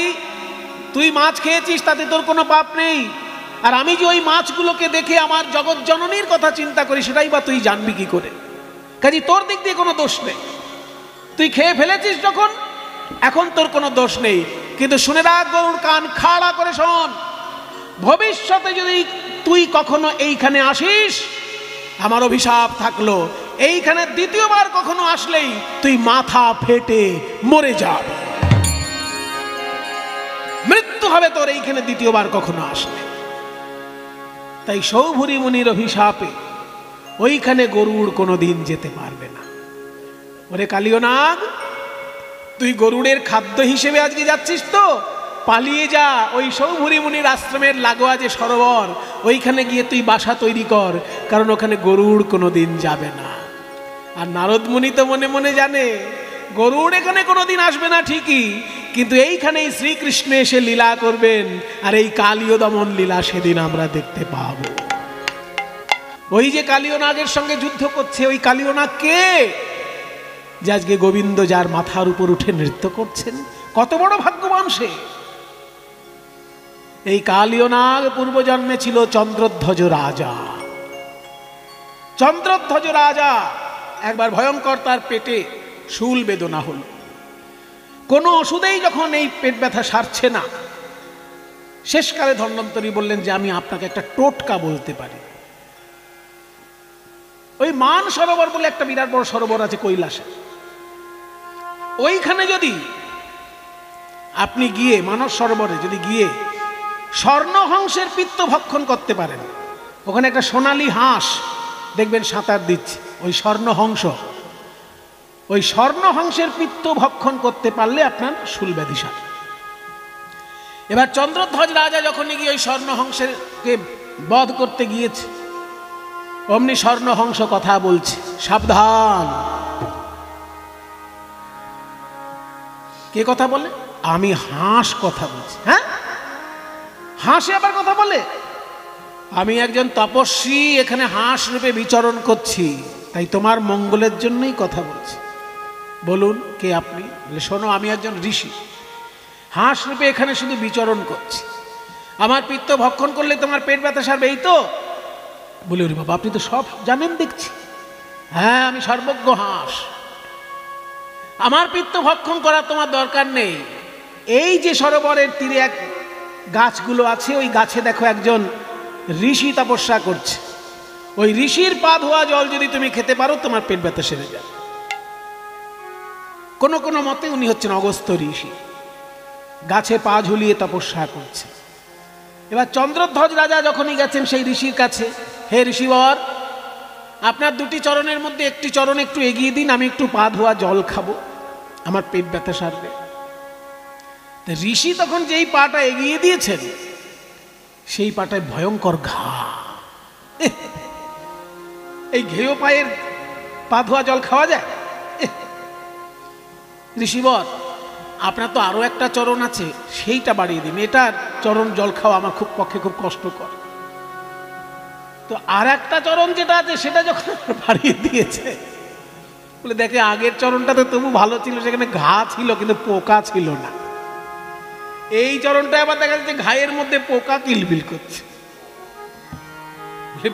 তুই মাছ খেয়েছিস, তাতে তোর কোনো পাপ নেই। আর আমি যে ওই মাছগুলোকে দেখে আমার জগৎ জননীর কথা চিন্তা করি, সেটাই বা তুই জানবি কি করে? কাজে তোর দিক দিয়ে কোনো দোষ নেই। তুই খেয়ে ফেলেছিস যখন, এখন তোর কোনো দোষ নেই। কিন্তু শুনে রাখ গরুর, কান খাড়া করে শোন, ভবিষ্যতে যদি তুই কখনো এইখানে আসিস, আমার অভিশাপ থাকলো, এইখানে দ্বিতীয়বার কখনো আসলেই তুই মাথা ফেটে মরে যাবি, মৃত্যু হবে তোর এইখানে দ্বিতীয়বার কখনো আসলে। তাই সৌভরী মুনির অভিশাপে ওইখানে গরুড় কোনোদিন যেতে পারবে না। ওরে কালীয় নাগ, তুই গরুড়ের খাদ্য হিসেবে আজকে যাচ্ছিস তো, পালিয়ে যা। ওই সৌভরী মুনির আশ্রমের লাগোয়া যে সরোবর, ওইখানে গিয়ে তুই বাসা তৈরি কর, কারণ ওখানে গরুড় কোনোদিন যাবে না। আর নারদ মুনি তো মনে মনে জানে গরুড় এখানে কোনোদিন আসবে না ঠিকই, কিন্তু এইখানেই শ্রীকৃষ্ণ এসে লীলা করবেন, আর এই কালীয় দমন লীলা সেদিন আমরা দেখতে পাব। ওই যে কালীয় নাগের সঙ্গে যুদ্ধ করছে, ওই কালীয় নাগ কে? যে আজকে গোবিন্দ যার মাথার উপর উঠে নৃত্য করছেন, কত বড় ভাগ্যবান সে। এই কালীয় নাগ পূর্বজন্মে ছিল চন্দ্রধ্বজ রাজা। চন্দ্রধ্বজ রাজা একবার ভয়ঙ্কর তার পেটে শূল বেদনা হল। কোনো ওষুধেই যখন এই পেট ব্যথা সারছে না, শেষকালে ধন্বন্তরী বললেন যে আমি আপনাকে একটা টোটকা বলতে পারি। ওই মান সরোবর বলে একটা বিরাট বড় সরোবর আছে কৈলাসে, ওইখানে যদি আপনি গিয়ে, মানস সরোবরে যদি গিয়ে স্বর্ণহংসের পিত্ত ভক্ষণ করতে পারেন, ওখানে একটা সোনালী হাঁস দেখবেন সাঁতার দিচ্ছে, ওই স্বর্ণহংস, ওই স্বর্ণহংসের পিত্ত ভক্ষণ করতে পারলে আপনার শূল ব্যাধি সারে। এবার চন্দ্রধ্বজ রাজা যখনই গিয়ে ওই স্বর্ণহংসকে বধ করতে গিয়েছে, অমনি স্বর্ণহংস কথা বলছে, সাবধান। কে কথা বলে? আমি হাঁস কথা বলছি। হ্যাঁ, হাঁসে আবার কথা বলে? আমি একজন তপস্বী, এখানে হাঁস রূপে বিচরণ করছি, তাই তোমার মঙ্গলের জন্যই কথা বলছি। বলুন কে আপনি? বলে শোনো, আমি একজন ঋষি, হাঁস রূপে এখানে শুধু বিচরণ করছি। আমার পিত্ত ভক্ষণ করলে তোমার পেট ব্যথা সারবে, এই তো? বলে ওরে বাবা, আপনি তো সব জানেন দেখছি। হ্যাঁ, আমি সর্বজ্ঞ হাঁস, আমার পিত্ত ভক্ষণ করা তোমার দরকার নেই। এই যে সরোবরের তীরে এক গাছগুলো আছে, ওই গাছে দেখো একজন ঋষি তপস্যা করছে, ওই ঋষির পা ধোয়া জল যদি তুমি খেতে পারো তোমার পেট ব্যথা সেরে যাবে। কোন কোন মতে উনি হচ্ছেন অগস্ত্য ঋষি, গাছে পা ঝুলিয়ে তপস্যা করছে। এবার চন্দ্রধ্বজ রাজা যখনই গেছেন সেই ঋষির কাছে, হে ঋষিবর, আপনার দুটি চরণের মধ্যে একটি চরণ একটু এগিয়ে দিন, আমি একটু পা ধোয়া জল খাবো, আমার পেট ব্যথা সারবে। ঋষি তখন যেই পাটা এগিয়ে দিয়েছেন সেই পাটায় ভয়ঙ্কর ঘা। এই ঘেয় পায়ের পা ধোয়া জল খাওয়া যায়? ঋষিবর, আপনার তো আরো একটা চরণ আছে, সেইটা বাড়িয়ে দিন, এটার চরণ জল খাওয়া আমার পক্ষে খুব কষ্টকর। তো আর একটা চরণ যেটা আছে সেটা যখন বাড়িয়ে দিয়েছে, বলে দেখে আগের চরণটা তো তবু ভালো ছিল, সেখানে ঘা ছিল কিন্তু পোকা ছিল না। এই চরণটা আবার দেখা যাচ্ছে ঘায়ের মধ্যে পোকা কিলবিল করছে।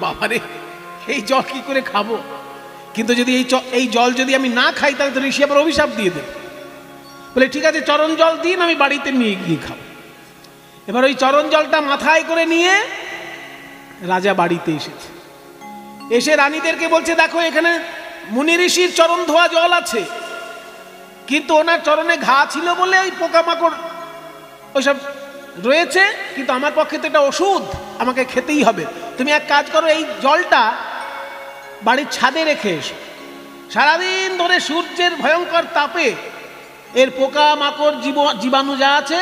বাবারে, এই জল কি করে খাবো? কিন্তু যদি এই জল যদি আমি না খাই তাহলে তো ঋষি আবার অভিশাপ দিয়ে দেবে। বলে ঠিক আছে, চরণ জল দিন, আমি বাড়িতে নিয়ে গিয়ে খাবো। এবার ওই চরণ জলটা মাথায় করে নিয়ে রাজা বাড়িতে এসেছে, এসে রানীদেরকে বলছে, দেখো এখানে মুনি ঋষির চরণ ধোয়া জল আছে, কিন্তু ওনার চরণে ঘা ছিল বলে ওই পোকামাকড় ওইসব রয়েছে, কিন্তু আমার পক্ষে তো এটা ওষুধ, আমাকে খেতেই হবে। তুমি এক কাজ করো, এই জলটা বাড়ির ছাদে রেখে এসো, সারাদিন ধরে সূর্যের ভয়ঙ্কর তাপে এর পোকা মাকড় জীবাণু যা আছে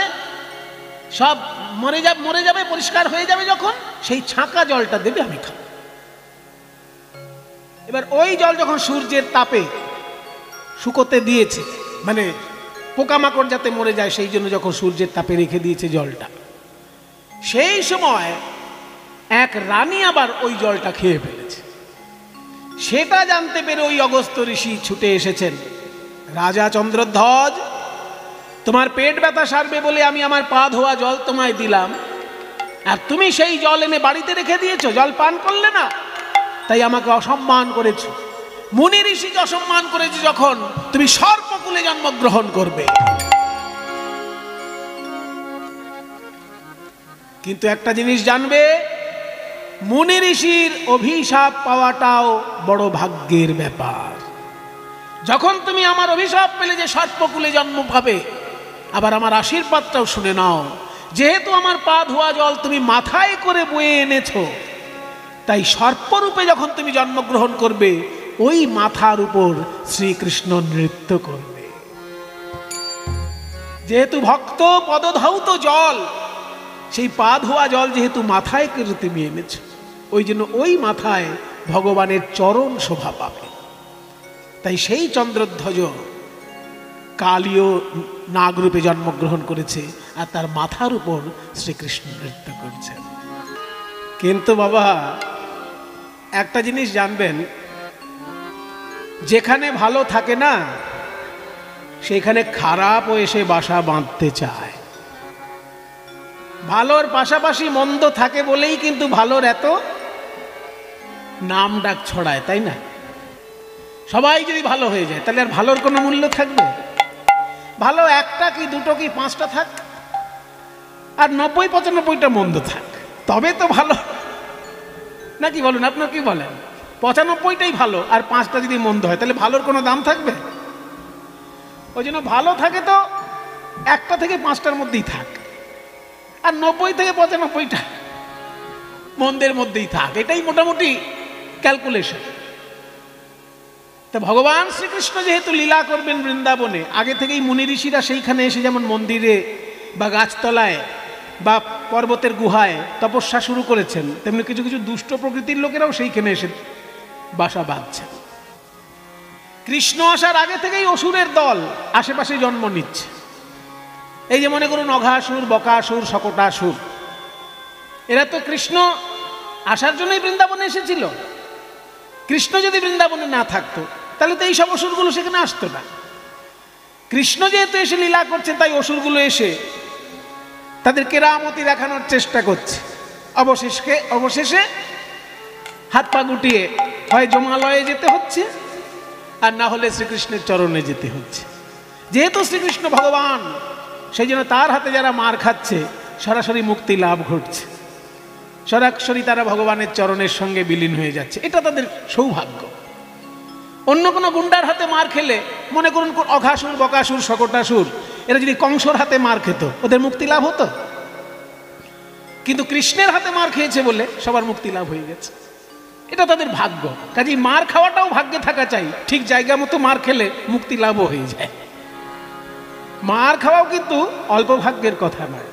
সব মরে যাবে, পরিষ্কার হয়ে যাবে। যখন সেই ছাঁকা জলটা দেবে, আমি খাবো। এবার ওই জল যখন সূর্যের তাপে শুকোতে দিয়েছে, মানে পোকামাকড় যাতে মরে যায় সেই জন্য যখন সূর্যের তাপে রেখে দিয়েছে জলটা, সেই সময় এক রানী আবার ওই জলটা খেয়ে ফেলেছে। সেটা জানতে পেরে ওই অগস্ত্য ঋষি ছুটে এসেছেন, রাজা চন্দ্রধ্বজ, তোমার পেট ব্যথা সারবে বলে আমি আমার পা ধোয়া জল তোমায় দিলাম, আর তুমি সেই জল এনে বাড়িতে রেখে দিয়েছো, জল পান করলে না, তাই আমাকে অসম্মান করেছো। মুনি ঋষিকে অসম্মান করেছে যখন, তুমি সর্পকুলে জন্মগ্রহণ করবে। কিন্তু একটা জিনিস জানবে, মুনি ঋষির অভিশাপ পাওয়াটাও বড় ভাগ্যের ব্যাপার। যখন তুমি আমার অভিশাপ পেলে যে সর্পকুলে জন্ম পাবে, আবার আমার আশীর্বাদটাও শুনে নাও, যেহেতু আমার পা ধোয়া জল তুমি মাথায় করে বয়ে এনেছো, তাই সর্পরূপে যখন তুমি জন্মগ্রহণ করবে, ওই মাথার উপর শ্রীকৃষ্ণ নৃত্য করবে। যেহেতু ভক্ত পদধৌত জল, সেই পা ধোয়া জল যেহেতু মাথায় করে তুমি এনেছো, ওই জন্য ওই মাথায় ভগবানের চরণ শোভা পাবে। তাই সেই চন্দ্রধ্বজ কালীয় নাগরূপে জন্মগ্রহণ করেছে, আর তার মাথার উপর শ্রীকৃষ্ণ নৃত্য করছেন। কিন্তু বাবা, একটা জিনিস জানবেন, যেখানে ভালো থাকে না সেখানে খারাপও এসে বাসা বাঁধতে চায়। ভালোর পাশাপাশি মন্দ থাকে বলেই কিন্তু ভালোর এত নাম ডাক ছড়ায়, তাই না? সবাই যদি ভালো হয়ে যায় তাহলে আর ভালোর কোনো মূল্য থাকবে? ভালো একটা কি দুটো কি পাঁচটা থাক, আর 90-95টা মন্দ থাক, তবে তো ভালো, নাকি বলুন? আপনার কি বলেন? 95টাই ভালো আর 5টা যদি মন্দ হয় তাহলে ভালোর কোনো দাম থাকবে? ওই জন্য ভালো থাকে তো 1টা থেকে 5টার মধ্যেই থাক, আর 90 থেকে 95টা মন্দের মধ্যেই থাক, এটাই মোটামুটি ক্যালকুলেশন। তা ভগবান শ্রীকৃষ্ণ যেহেতু লীলা করবেন বৃন্দাবনে, আগে থেকেই মুনি ঋষিরা সেইখানে এসে যেমন মন্দিরে বা গাছতলায় বা পর্বতের গুহায় তপস্যা শুরু করেছেন, তেমনি কিছু কিছু দুষ্ট প্রকৃতির লোকেরাও সেইখানে এসে বাসা বাঁধছেন। কৃষ্ণ আসার আগে থেকেই অসুরের দল আশেপাশে জন্ম নিচ্ছে। এই যে মনে করুন অঘাসুর, বকাসুর, শকটাসুর, এরা তো কৃষ্ণ আসার জন্যই বৃন্দাবনে এসেছিল। কৃষ্ণ যদি বৃন্দাবনে না থাকতো তাহলে তো এই সব অসুরগুলো সেখানে আসতো না। কৃষ্ণ যেহেতু এসে লীলা করছে, তাই অসুরগুলো এসে তাদের কেরামতি দেখানোর চেষ্টা করছে। অবশেষে হাত পা গুটিয়ে হয় যমালয়ে যেতে হচ্ছে, আর না হলে শ্রীকৃষ্ণের চরণে যেতে হচ্ছে। যেহেতু শ্রীকৃষ্ণ ভগবান, সেই জন্য তার হাতে যারা মার খাচ্ছে সরাসরি মুক্তি লাভ ঘটছে, সরাসরি তারা ভগবানের চরণের সঙ্গে বিলীন হয়ে যাচ্ছে। এটা তাদের সৌভাগ্য। অন্য কোনো গুন্ডার হাতে মার খেলে, মনে করুন অঘাসুর, বকাসুর, শকটাসুর, এরা যদি কংসর হাতে মার খেত, ওদের মুক্তি লাভ হতো। কিন্তু কৃষ্ণের হাতে মার খেয়েছে বলে সবার মুক্তি লাভ হয়ে গেছে। এটা তাদের ভাগ্য। কাজেই মার খাওয়াটাও ভাগ্যে থাকা চাই। ঠিক জায়গা মতো মার খেলে মুক্তি লাভও হয়ে যায়। মার খাওয়াও কিন্তু অল্প ভাগ্যের কথা নয়।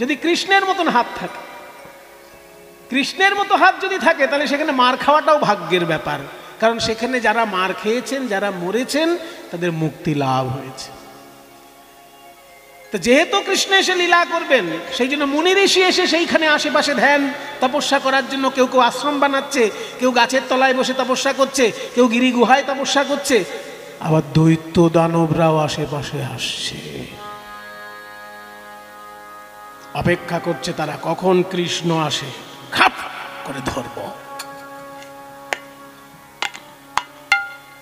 যদি কৃষ্ণের মতন হাত থাকে, কৃষ্ণের মতো হাত যদি থাকে, তাহলে সেখানে মার খাওয়াটাও ভাগ্যের ব্যাপার। কারণ সেখানে যারা মার খেয়েছেন, যারা মরেছেন, তাদের মুক্তি লাভ হয়েছে। তো যেহেতু কৃষ্ণ এসে লীলা করবেন, সেই জন্য মুনি ঋষি এসে সেইখানে আশেপাশে ধ্যান তপস্যা করার জন্য কেউ কেউ আশ্রম বানাচ্ছে, কেউ গাছের তলায় বসে তপস্যা করছে, কেউ গিরি গুহায় তপস্যা করছে, আবার দৈত্য দানবরাও আশেপাশে আসছে, অপেক্ষা করছে তারা কখন কৃষ্ণ আসে, খাপ করে ধরব।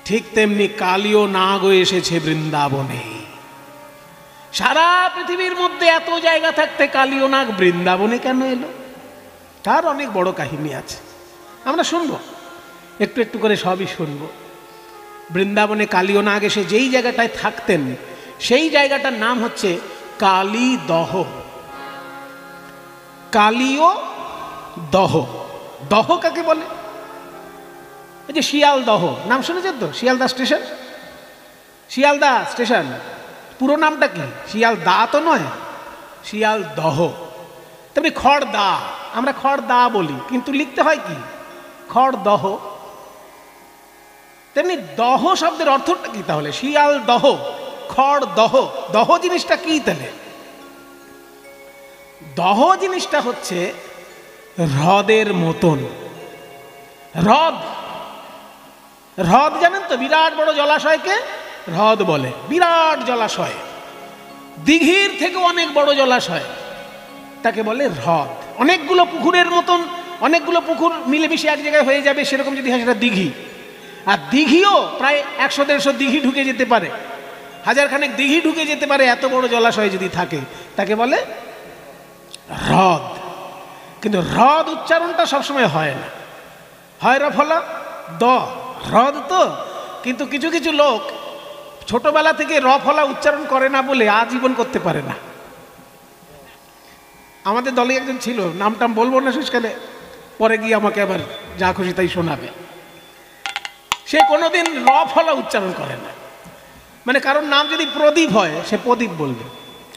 ঠিক তেমনি কালীয় নাগও এসেছে বৃন্দাবনে। সারা পৃথিবীর মধ্যে এত জায়গা থাকতে কালীয় নাগ বৃন্দাবনে কেন এলো? তার অনেক বড় কাহিনী আছে, আমরা শুনবো, একটু একটু করে সবই শুনবো। বৃন্দাবনে কালীয় নাগ এসে যেই জায়গাটায় থাকতেন, সেই জায়গাটার নাম হচ্ছে কালীদহ। কালীয় দহ। দহ কাকে বলে? এই যে শিয়ালদহ নাম শুনেছেন তো? শিয়ালদা স্টেশন, শিয়ালদা স্টেশন পুরো নামটা কি? শিয়ালদা তো নয়, শিয়ালদহ। তেমনি খড়দা, আমরা খড়দা বলি, কিন্তু লিখতে হয় কি? খড়দহ। তেমনি দহ শব্দের অর্থটা কি তাহলে? শিয়ালদহ, খড়দহ। দহ জিনিসটা কি তাহলে? দহ জিনিসটা হচ্ছে হ্রদের মতন। হ্রদ, হ্রদ জানেন তো? বিরাট বড় জলাশয়কে হ্রদ বলে। বিরাট জলাশয়, দিঘির থেকে অনেক বড় জলাশয়, তাকে বলে হ্রদ। অনেকগুলো পুকুরের মতন, অনেকগুলো পুকুর মিলেমিশে এক জায়গায় হয়ে যাবে, সেরকম যদি হয় সেটা দিঘি। আর দিঘিও প্রায় 100-150 দিঘি ঢুকে যেতে পারে, 1000 খানেক দিঘি ঢুকে যেতে পারে, এত বড় জলাশয় যদি থাকে, তাকে বলে হ্রদ। কিন্তু হ্রদ উচ্চারণটা সবসময় হয় না, হয় রফলা দ, হ্রদ তো। কিন্তু কিছু কিছু লোক ছোটবেলা থেকে রফলা উচ্চারণ করে না বলে আজীবন করতে পারে না। আমাদের দলে একজন ছিল, নামটাম বলবো না শেষকালে, পরে গিয়ে আমাকে আবার যা খুশি তাই শোনাবে। সে কোনোদিন রফলা উচ্চারণ করে না। মানে কারোর নাম যদি প্রদীপ হয়, সে প্রদীপ বলবে,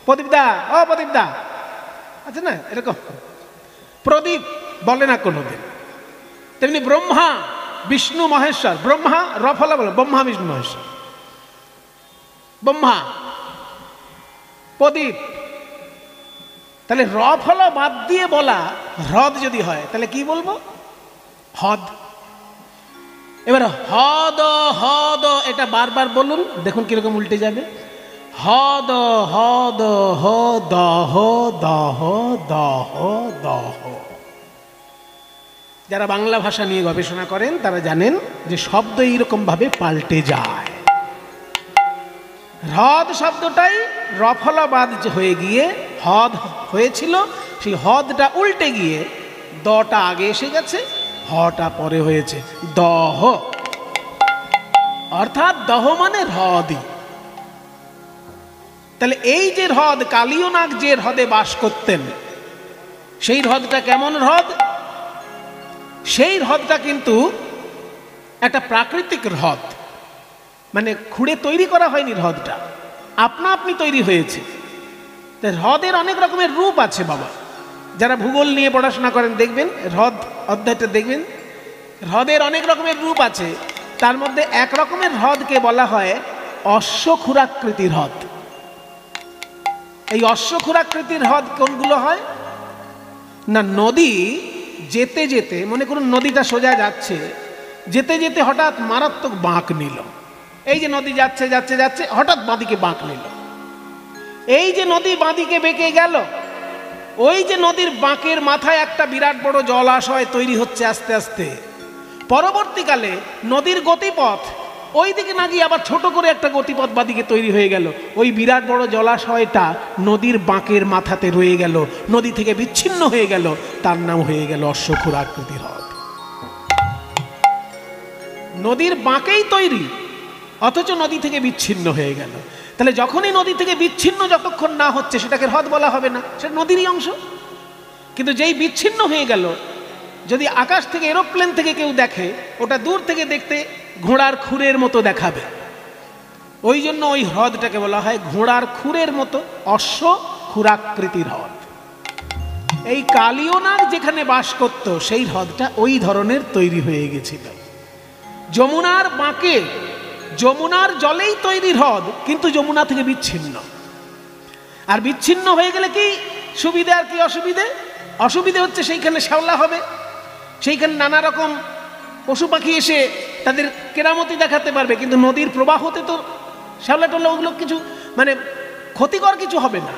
প্রদীপ দা, ও প্রদীপ দা, আচ্ছা না, এরকম প্রদীপ বলে না কোনোদিন। তেমনি ব্রহ্মা, বিষ্ণু, মহেশ্বর। ব্রহ্মা রফলা বলে, ব্রহ্মা, বিষ্ণু, মহেশ্বর। ব্রহ্মা, প্রদীপ। তাহলে রফলা বাদ দিয়ে বলা হ্রদ যদি হয়, তাহলে কি বলবো? হদ। এবার হদ, হদ, এটা বারবার বলুন, দেখুন কিরকম উল্টে যাবে। হদ, হদ, হ, দহ, দহ, দহ, দহ। যারা বাংলা ভাষা নিয়ে গবেষণা করেন তারা জানেন যে শব্দ এইরকম ভাবে পাল্টে যায়। হ্রদ শব্দটাই রফলাবাদ হয়ে গিয়ে হদ হয়েছিল, সেই হদটা উল্টে গিয়ে দটা আগে এসে গেছে, হটা পরে হয়েছে দহ। অর্থাৎ দহ মানে হ্রদই। তাহলে এই যে হ্রদ, কালীয় নাগ যে হ্রদে বাস করতেন, সেই হ্রদটা কেমন হ্রদ? সেই হ্রদটা কিন্তু একটা প্রাকৃতিক হ্রদ, মানে খুঁড়ে তৈরি করা হয়নি, হ্রদটা আপনা আপনি তৈরি হয়েছে। হ্রদের অনেক রকমের রূপ আছে বাবা, যারা ভূগোল নিয়ে পড়াশোনা করেন দেখবেন, হ্রদ অধ্যায়টা দেখবেন, হ্রদের অনেক রকমের রূপ আছে, তার মধ্যে এক রকমের হ্রদকে বলা হয় অশ্বক্ষুরাকৃতির হ্রদ। এই অশ্বক্ষুরাকৃতির হ্রদ কোনগুলো হয় না, নদী যেতে যেতে, মনে করুন নদীটা সোজা যাচ্ছে, যেতে যেতে হঠাৎ মারাত্মক বাঁক নিল। এই যে নদী যাচ্ছে যাচ্ছে যাচ্ছে, হঠাৎ বাঁদিকে বাঁক নিল। এই যে নদী বাঁদিকে বেঁকে গেল, ওই যে নদীর বাঁকের মাথায় একটা বিরাট বড় জলাশয় তৈরি হচ্ছে আস্তে আস্তে। পরবর্তীকালে নদীর গতিপথ ওই দিকে না গিয়ে আবার ছোট করে একটা গতিপথ বাদিকে তৈরি হয়ে গেল। ওই বিরাট বড় জলাশয়টা নদীর বাঁকের মাথাতে রয়ে গেল, নদী থেকে বিচ্ছিন্ন হয়ে গেল, তার নাম হয়ে গেল অশ্বক্ষুরাকৃতির হ্রদ। নদীর বাঁকেই তৈরি, অথচ নদী থেকে বিচ্ছিন্ন হয়ে গেল। তাহলে যখনই নদী থেকে বিচ্ছিন্ন যতক্ষণ না হচ্ছে সেটাকে হ্রদ বলা হবে না, সেটা নদীরই অংশ। কিন্তু যেই বিচ্ছিন্ন হয়ে গেল, যদি আকাশ থেকে এরোপ্লেন থেকে কেউ দেখে, ওটা দূর থেকে দেখতে ঘোড়ার খুরের মতো দেখাবে। ওই জন্য ওই হ্রদটাকে বলা হয় ঘোড়ার খুরের মতো অশ্বক্ষুরাকৃতির হ্রদ। এই কালীয় নাগ যেখানে বাস করত সেই হ্রদটা ওই ধরনের তৈরি হয়ে গেছিল। যমুনার বাঁকে যমুনার জলেই তৈরি হ্রদ, কিন্তু যমুনা থেকে বিচ্ছিন্ন। আর বিচ্ছিন্ন হয়ে গেলে কি সুবিধে আর কি অসুবিধে? অসুবিধে হচ্ছে সেইখানে শ্যাওলা হবে, সেইখানে নানা রকম পশু পাখি এসে তাদের কেরামতি দেখাতে পারবে, কিন্তু নদীর প্রবাহতে তো শ্যাওলা টোলা ওগুলো কিছু মানে ক্ষতিকর কিছু হবে না।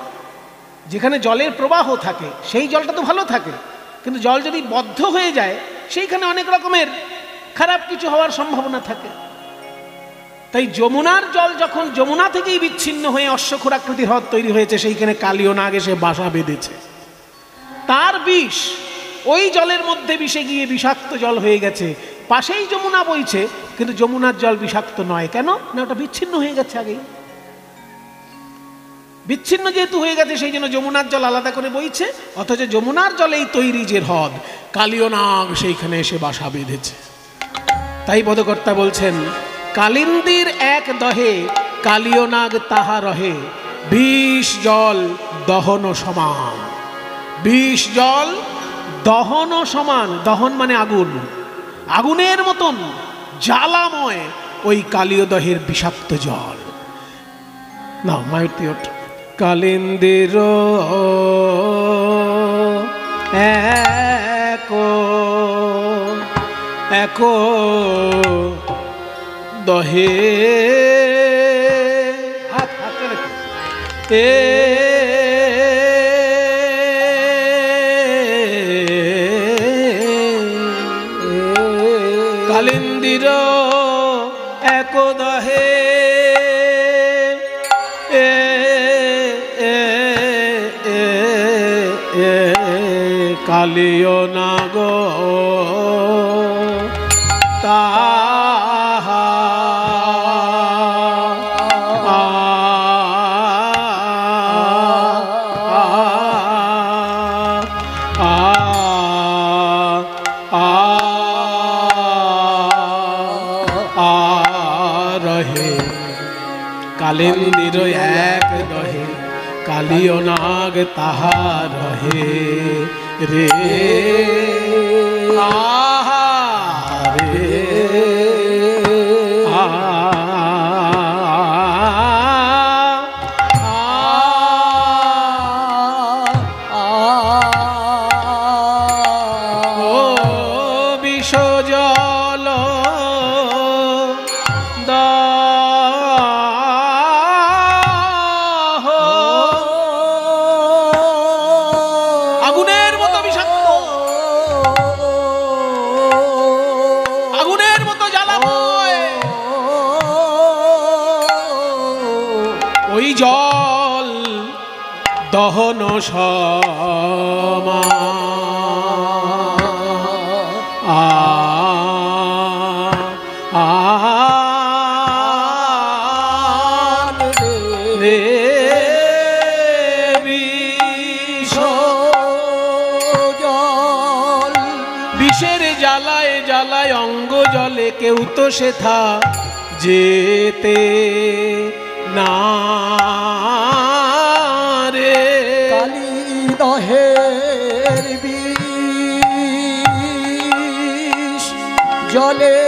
যেখানে জলের প্রবাহ থাকে সেই জলটা তো ভালো থাকে, কিন্তু জল যদি বদ্ধ হয়ে যায় সেইখানে অনেক রকমের খারাপ কিছু হওয়ার সম্ভাবনা থাকে। তাই যমুনার জল যখন যমুনা থেকেই বিচ্ছিন্ন হয়ে অশ্বক্ষুরাকৃতির হ্রদ তৈরি হয়েছে, সেইখানে কালীয় নাগ এসে বাসা বেঁধেছে। তার বিষ ওই জলের মধ্যে মিশে গিয়ে বিষাক্ত জল হয়ে গেছে। পাশেই যমুনা বইছে, কিন্তু যমুনার জল বিষাক্ত নয়। কেন না, ওটা বিচ্ছিন্ন হয়ে গেছে আগেই। বিচ্ছিন্ন যেহেতু হয়ে গেছে সেই জন্য যমুনার জল আলাদা করে বইছে, অথচ যমুনার জলেই তৈরি যে হ্রদ, কালীয় নাগ সেইখানে এসে বাসা বেঁধেছে। তাই বোধকর্তা বলছেন, কালিন্দির এক দহে কালীয় নাগ তাহা রহে, বিষ জল দহন সমান। বিষ জল দহন সমান, দহন মানে আগুন, আগুনের মতন জ্বালাময় ওই কালীয় দহের বিষাক্ত জল। না মায়ুর কালিন্দির এক দহে হাত হাতে রেখে কালিন্দির এক দহে কালীয় নাগ তাহা রহে। কালিন্দির এক দহে কালীয় নাগ তাহা রহে রে আহা রে ও বিষ জল আগুনের মতো বিষাক্ত, আগুনের মতো জ্বালাময়, ওই জল দহন সমান রে বিষের জ্বালায় জ্বালায় অঙ্গ জলে, কেউ তো সেথা যেতে না রে। কালী দহের বিষ জলে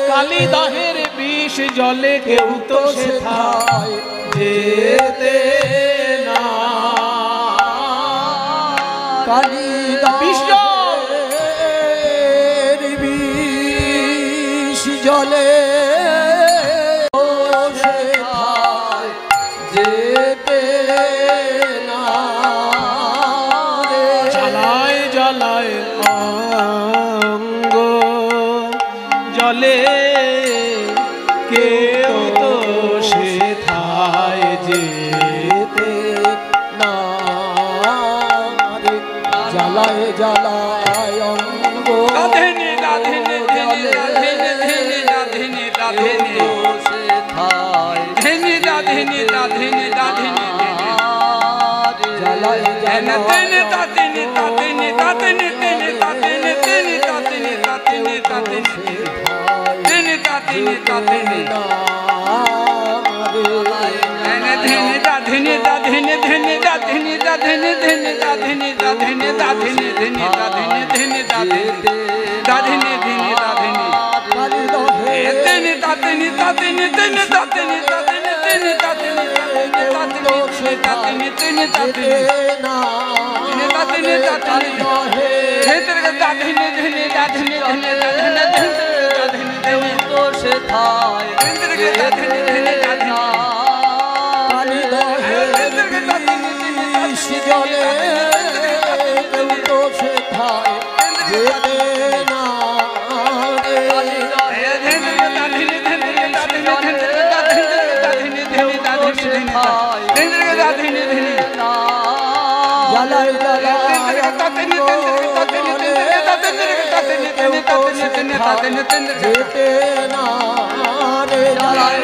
কালিদাহের বিষ জলে কেউ তো সেথায় যেতে না। কালিদাহের বিষ জলে সেথায় যেতে না। জ্বালায় জ্বালায় অঙ্গ জলে কেউ তো সেথায় যেতে না রে। জ্বালায় জ্বালায় অঙ্গ রাধেনে রাধেনে ধেনে রাধেনে ধেনে রাধেনে রাধেনে সেথায় ধেনে রাধেনে রাধেনে রাধেনে জ্বালায় ধেনে ধেনে তাতেনে তাতেনে তাতেনে তেনে তাতেনে তেনে তাতেনে তাতেনে তাতেনে তেনে তাতেনে তাতেনে ধেনে রাধেনে রাধেনে ধেনে রাধেনে রাধেনে ধেনে রাধেনে রাধেনে রাধেনে ধেনে রাধেনে ধেনে রাধেনে রাধেনে ধেনে রাধেনে তেনে তাতেনে তাতেনে তেনে তাতেনে তাতেনে তেনে তাতেনে তাতেনে তেনে তাতেনে না তেনে তাতেনে তাতেনে হেতরে তাতেনে ধেনে রাধেনে ধেনে রাধেনে ধেনে ধেনে তো সেথায় হেতরে তাতেনে ধেনে রাধেনে জলে কেউ তো সেথায় যেতে না জ্বালায় জ্বালায় যেতে না রে। জ্বালায়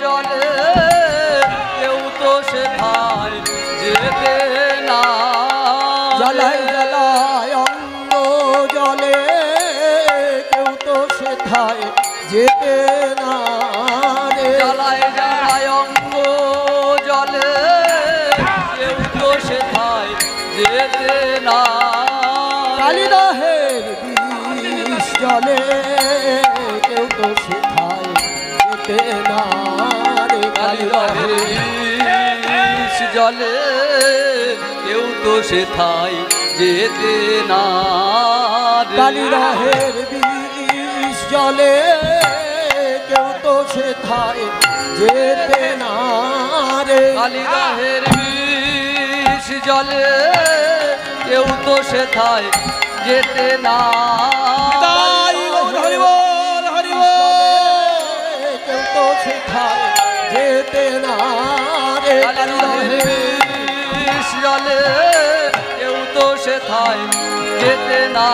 জলে কেউ তো সেথায় যেতে না। জ্বালায় জ্বালায় অঙ্গ জলে কেউ তো সেথায় যেতে না রে। জ্বালায় জ্বালায় অঙ্গ জলে কেউ তো সেথায় যেতে না। কালিদাহের বিষ জলে কেউ তো সেথায় যেতে না রে। কালিদাহের বিষ জলে কেউ তো সেথায় যেতে না। কালিদাহের বিষ জলে কেউ তো সেথায় যেতে না রে। কালিদাহের বিষ জলে কেউ তো সেথায় যেতে না। হরি বল হরি বল। কেউ তো সেথায় যেতে না রে। কালিদাহের বিষ জলে কেউ তো সেথায় যেতে না।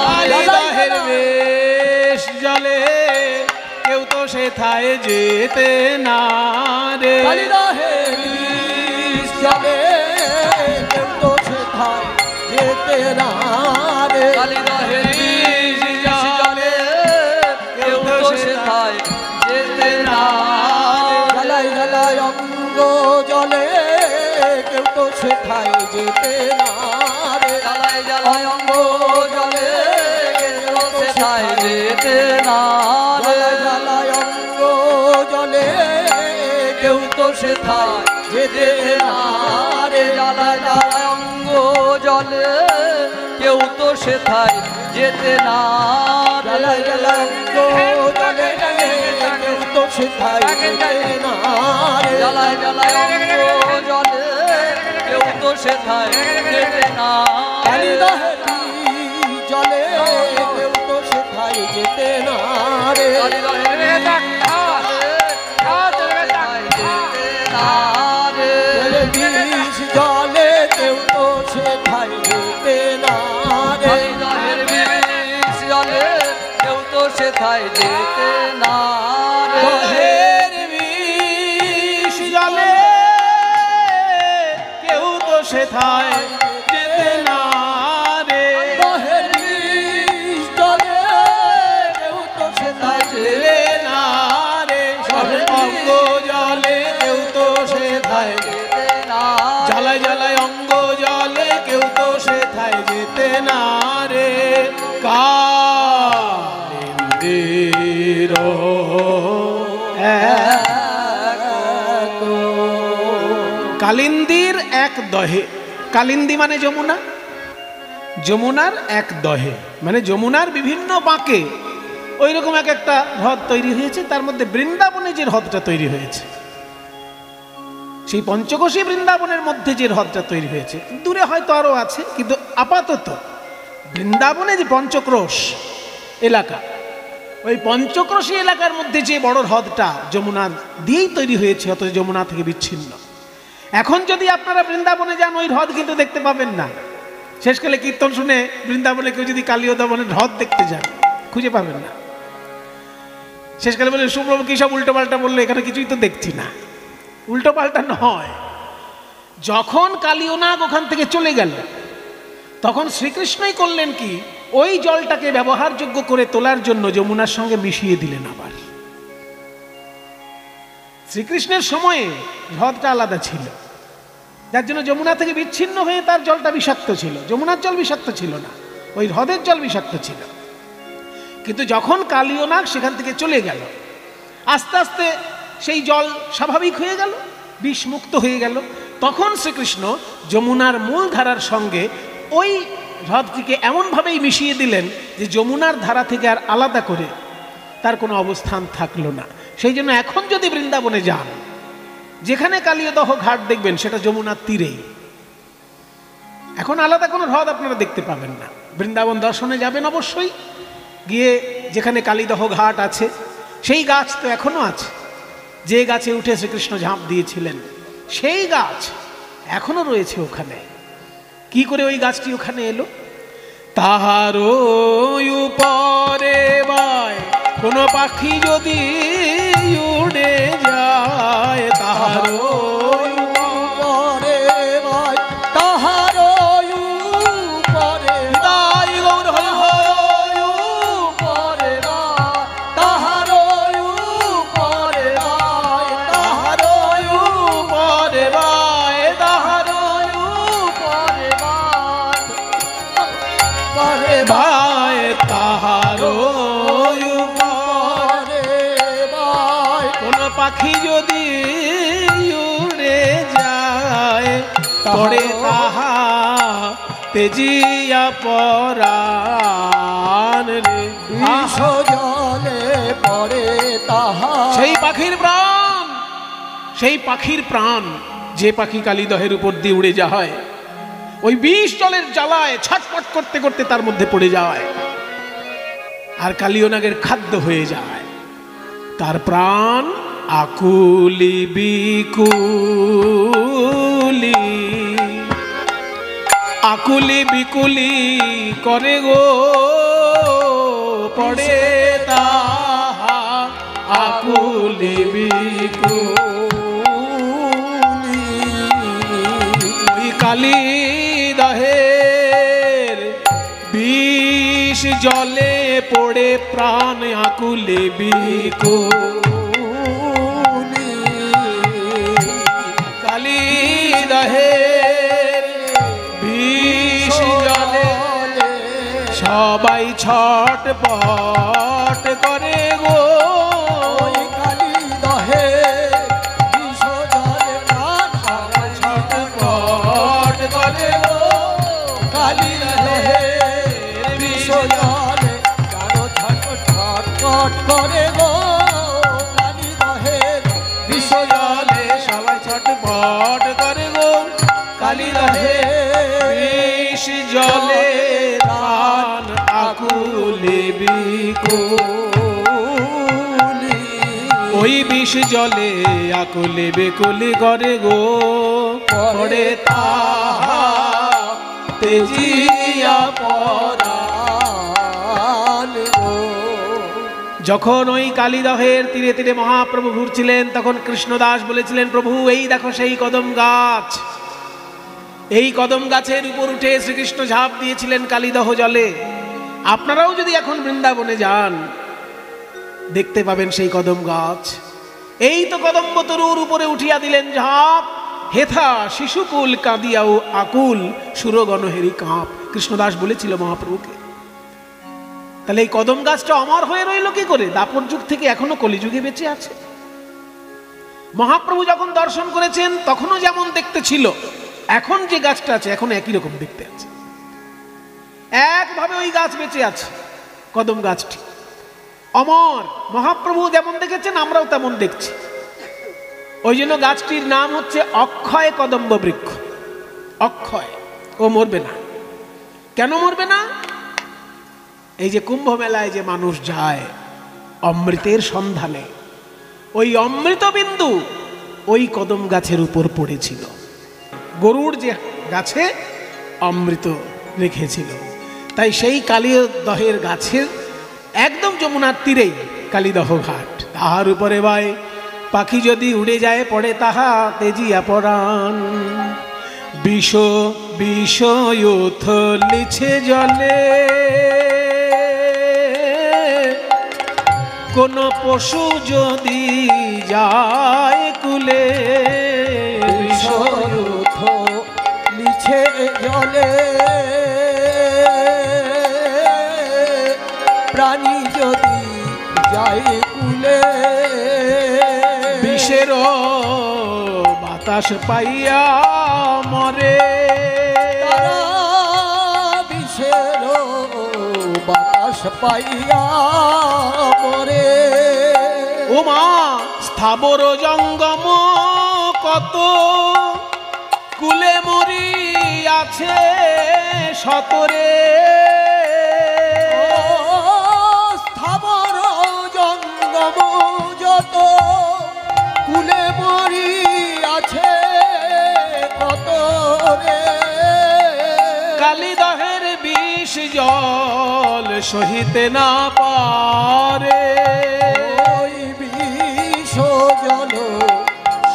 কালিদাহের বিষ জলে কেউ তো সেথায় যেতে না রে। কালিদাহের বিষ জলে কেউ তো সেথায় যেতে না রে। কালিদাহের বিষ জলে কেউ তো সেথায় যেতে না। জ্বালায় জ্বালায় অঙ্গ জলে কেউ তো সেথায় যেতে না রে। জ্বালায় জ্বালায় অঙ্গ জলে কেউ তো সেথায় যেতে না রে। জ্বালায় অঙ্গ জলে কেউ তো সেথায় যেতে না রে। জ্বালায় জ্বালায় অঙ্গ জলে কেউ তো সেথায় যেতে না। জ্বালায় জ্বালায় অঙ্গ জলে কেউ তো সেথায় যেতে না রে। জ্বালায় জ্বালায় অঙ্গ জলে কেউ তো সেথায় যেতে না। কালিদাহের জলে কেউ তো সেথায় যেতে না রে। বিষ জলে কেউ তো সেথায় যেতে না রে। বিষ জলে কেউ তো সেথায় যেতে না রে। বিষ জলে কেউ তো সেথায় যেতে না রে। বিষ জলে কেউ তো সেথায় যেতে না রে। অঙ্গ জলে কেউ তো সেথায় যেতে না। জ্বালায় জ্বালায় অঙ্গ জলে কেউ তো সেথায় যেতে না রে। নদীর কালিন্দীর এক দহে, কালিন্দী মানে যমুনা, যমুনার এক দহে মানে যমুনার বিভিন্ন বাঁকে ওই রকম এক একটা হ্রদ তৈরি হয়েছে। তার মধ্যে বৃন্দাবনে যে হ্রদটা তৈরি হয়েছে, সেই পঞ্চকোশী বৃন্দাবনের মধ্যে যে হ্রদটা তৈরি হয়েছে, দূরে হয়তো আরো আছে, কিন্তু আপাতত বৃন্দাবনে যে পঞ্চক্রোশ এলাকা, ওই পঞ্চক্রোশী এলাকার মধ্যে যে বড় হ্রদটা যমুনা দিয়েই তৈরি হয়েছে, অথচ যমুনা থেকে বিচ্ছিন্ন। এখন যদি আপনারা বৃন্দাবনে যান, ওই হ্রদ কিন্তু দেখতে পাবেন না। শেষকালে কীর্তন শুনে বৃন্দাবনে কেউ যদি কালিয়দমনের হ্রদ দেখতে যান, খুঁজে পাবেন না। শেষকালে বলে, সুপ্রভু কি সব উল্টো পাল্টা বললো, এখানে কিছুই তো দেখছি না। উল্টো পাল্টা নয়, যখন কালিয়নাগ ওখান থেকে চলে গেল, তখন শ্রীকৃষ্ণই করলেন কি, ওই জলটাকে ব্যবহারযোগ্য করে তোলার জন্য যমুনার সঙ্গে মিশিয়ে দিলেন। আবার শ্রীকৃষ্ণের সময়ে হ্রদটা আলাদা ছিল, যার জন্য যমুনা থেকে বিচ্ছিন্ন হয়ে তার জলটা বিষাক্ত ছিল। যমুনার জল বিষাক্ত ছিল না, ওই হ্রদের জল বিষাক্ত ছিল। কিন্তু যখন কালিয়নাগ সেখান থেকে চলে গেল, আস্তে আস্তে সেই জল স্বাভাবিক হয়ে গেল, বিষমুক্ত হয়ে গেল। তখন শ্রীকৃষ্ণ যমুনার মূল ধারার সঙ্গে ওই হ্রদটিকে এমনভাবেই মিশিয়ে দিলেন যে যমুনার ধারা থেকে আর আলাদা করে তার কোনো অবস্থান থাকলো না। সেই জন্য এখন যদি বৃন্দাবনে যান, যেখানে কালিয়দহ ঘাট দেখবেন সেটা যমুনার তীরেই। এখন আলাদা কোনো হ্রদ আপনারা দেখতে পাবেন না। বৃন্দাবন দর্শনে যাবেন অবশ্যই, গিয়ে যেখানে কালিদহ ঘাট আছে, সেই গাছ তো এখনো আছে, যে গাছে উঠে শ্রীকৃষ্ণ ঝাঁপ দিয়েছিলেন সেই গাছ এখনো রয়েছে ওখানে। কি করে ওই গাছটি ওখানে এলো? তাহার উপরে বায় কোনো পাখি যদি উড়ে যায়, তাহার উপরে বায়, তাহার উপরে তাই গৌর হরি হরি উপরে বায়, তাহার উপরে বায়, তাহার উপরে বায়, তাহার উপরে বায়, উপরে বায়, তাহার কোন পাখি যদি উড়ে যায়, পড়ে তাহা তেজিয়া পরাণ রে। বিষ জলে পড়ে তাহা, সেই পাখির প্রাণ, সেই পাখির প্রাণ, যে পাখি কালিদহের উপর দিয়ে উড়ে যায়, ওই বিষ জলের জ্বালায় ছটফট করতে করতে তার মধ্যে পড়ে যায় আর কালিয়নাগের খাদ্য হয়ে যায়। তার প্রাণ আকুলি বিকুলি, আকুলি বিকুলি করে গো, পড়ে তাহা আকুলি বিকুলি। ওই কালিদহের বিষ জলে পড়ে প্রাণ আকুলে বিকুলি। কালিদহের বিষ জলে সবাই ছটপট করে গো, কালিদহে বিষ জলে প্রাণ সবাই ছটপট করে গো, কালিদহে বিষ জলে কেন ছটপট করে গো, কালিদহে বিষ জলে সবাই ছটপট করে গো, কালিদহে বিষ জলে প্রাণ আকুলে বিকুলি। ওই বিষ জলে আকুলে বিকুলি করে গো, পড়ে তাহা তেজিয়া পরাণ গো। যখন ওই কালিদহের তীরে তীরে মহাপ্রভু ঘুরছিলেন, তখন কৃষ্ণদাস বলেছিলেন, প্রভু এই দেখো সেই কদম গাছ, এই কদম গাছের উপর উঠে শ্রীকৃষ্ণ ঝাঁপ দিয়েছিলেন কালিদহ জলে। আপনারাও যদি এখন বৃন্দাবনে যান, দেখতে পাবেন সেই কদম গাছ। এই তো কদম্ব তরুর উপরে উঠিয়া দিলেন ঝাঁপ, হেথা শিশুকুল কাঁদিয়াও আকুল সুরগণ হেরি কাঁপ। কৃষ্ণদাস বলেছিল মহাপ্রভুকে। তাহলে এই কদম গাছটা অমর হয়ে রইল কি করে? দাপর যুগ থেকে এখনো কলিযুগে বেঁচে আছে। মহাপ্রভু যখন দর্শন করেছেন তখনও যেমন দেখতে ছিল, এখন যে গাছটা আছে এখন একই রকম দেখতে আছে। একভাবে ওই গাছ বেঁচে আছে, কদম গাছটি অমর। মহাপ্রভু যেমন দেখেছেন আমরাও তেমন দেখছি। ওই জন্য গাছটির নাম হচ্ছে অক্ষয় কদম্ব বৃক্ষ। অক্ষয়, ও মরবে না। কেন মরবে না? এই যে কুম্ভ মেলায় যে মানুষ যায় অমৃতের সন্ধানে, ওই অমৃত বিন্দু ওই কদম গাছের উপর পড়েছিল। গরুড় যে গাছে অমৃত রেখেছিল, তাই সেই কালীদহের গাছের একদম যমুনার তীরেই কালীদহ ঘাট। তাহার উপরে ভাই পাখি যদি উড়ে যায় পড়ে তাহা তেজিয়া পরাণ। বিষ লিছে জলে, কোন পশু যদি যায় কুলে। বিষয়ুথ লিছে জলে, প্রাণী যদি যায় কুলে। বিষের বাতাস পাইয়া মরে, তারা বিষের বাতাস পাইয়া মরে। ও মা স্থাবর জঙ্গম কত, কুলে মরি আছে সতরে। স্থাবর জঙ্গম যত, কুলে মরি আছে কত রে। কালীদহের বিষ জল সহিতে না পারে, ওই বিষ জল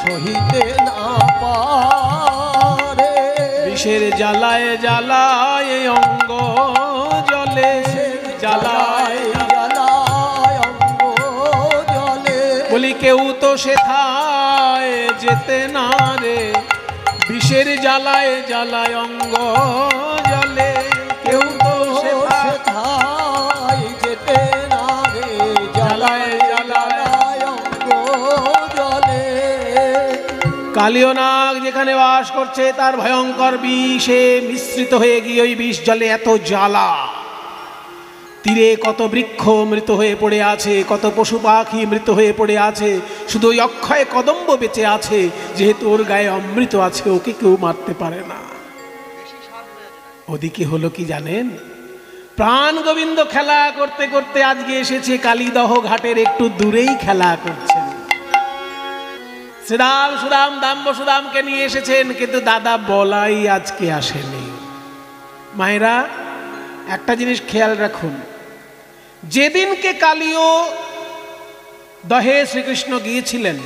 সহিতে না পারে। বিষের জ্বালায় জ্বালায় অঙ্গ জলে, জ্বালায় জ্বালায় অঙ্গ জলে। বলি কেউ তো সেথায় যেতে না রে। বিষের জ্বালায় জ্বালায় অঙ্গ জলে, কেউ তো সেথায় যেতে না রে। জ্বালায় জ্বালায় অঙ্গ জলে। কালীয় নাগ যেখানে বাস করছে তার ভয়ঙ্কর বিষে মিশ্রিত হয়ে গিয়ে ওই বিষ জলে এত জ্বালা। তীরে কত বৃক্ষ মৃত হয়ে পড়ে আছে, কত পশু পাখি মৃত হয়ে পড়ে আছে, শুধু ওই অক্ষয় কদম্ব বেঁচে আছে। যেহেতু ওর গায়ে অমৃত আছে, ওকে কেউ মারতে পারে না। ওদিকে হলো কি জানেন? প্রাণ গোবিন্দ খেলা করতে করতে আজকে এসেছে কালীদহ ঘাটের একটু দূরেই খেলা করছেন। শ্রীরাম সুদাম দাম্ব সুদামকে নিয়ে এসেছেন, কিন্তু দাদা বলাই আজকে আসেনি। মায়েরা একটা জিনিস খেয়াল রাখুন, যেদিনকে কালীয় দহে শ্রীকৃষ্ণ গিয়েছিলেন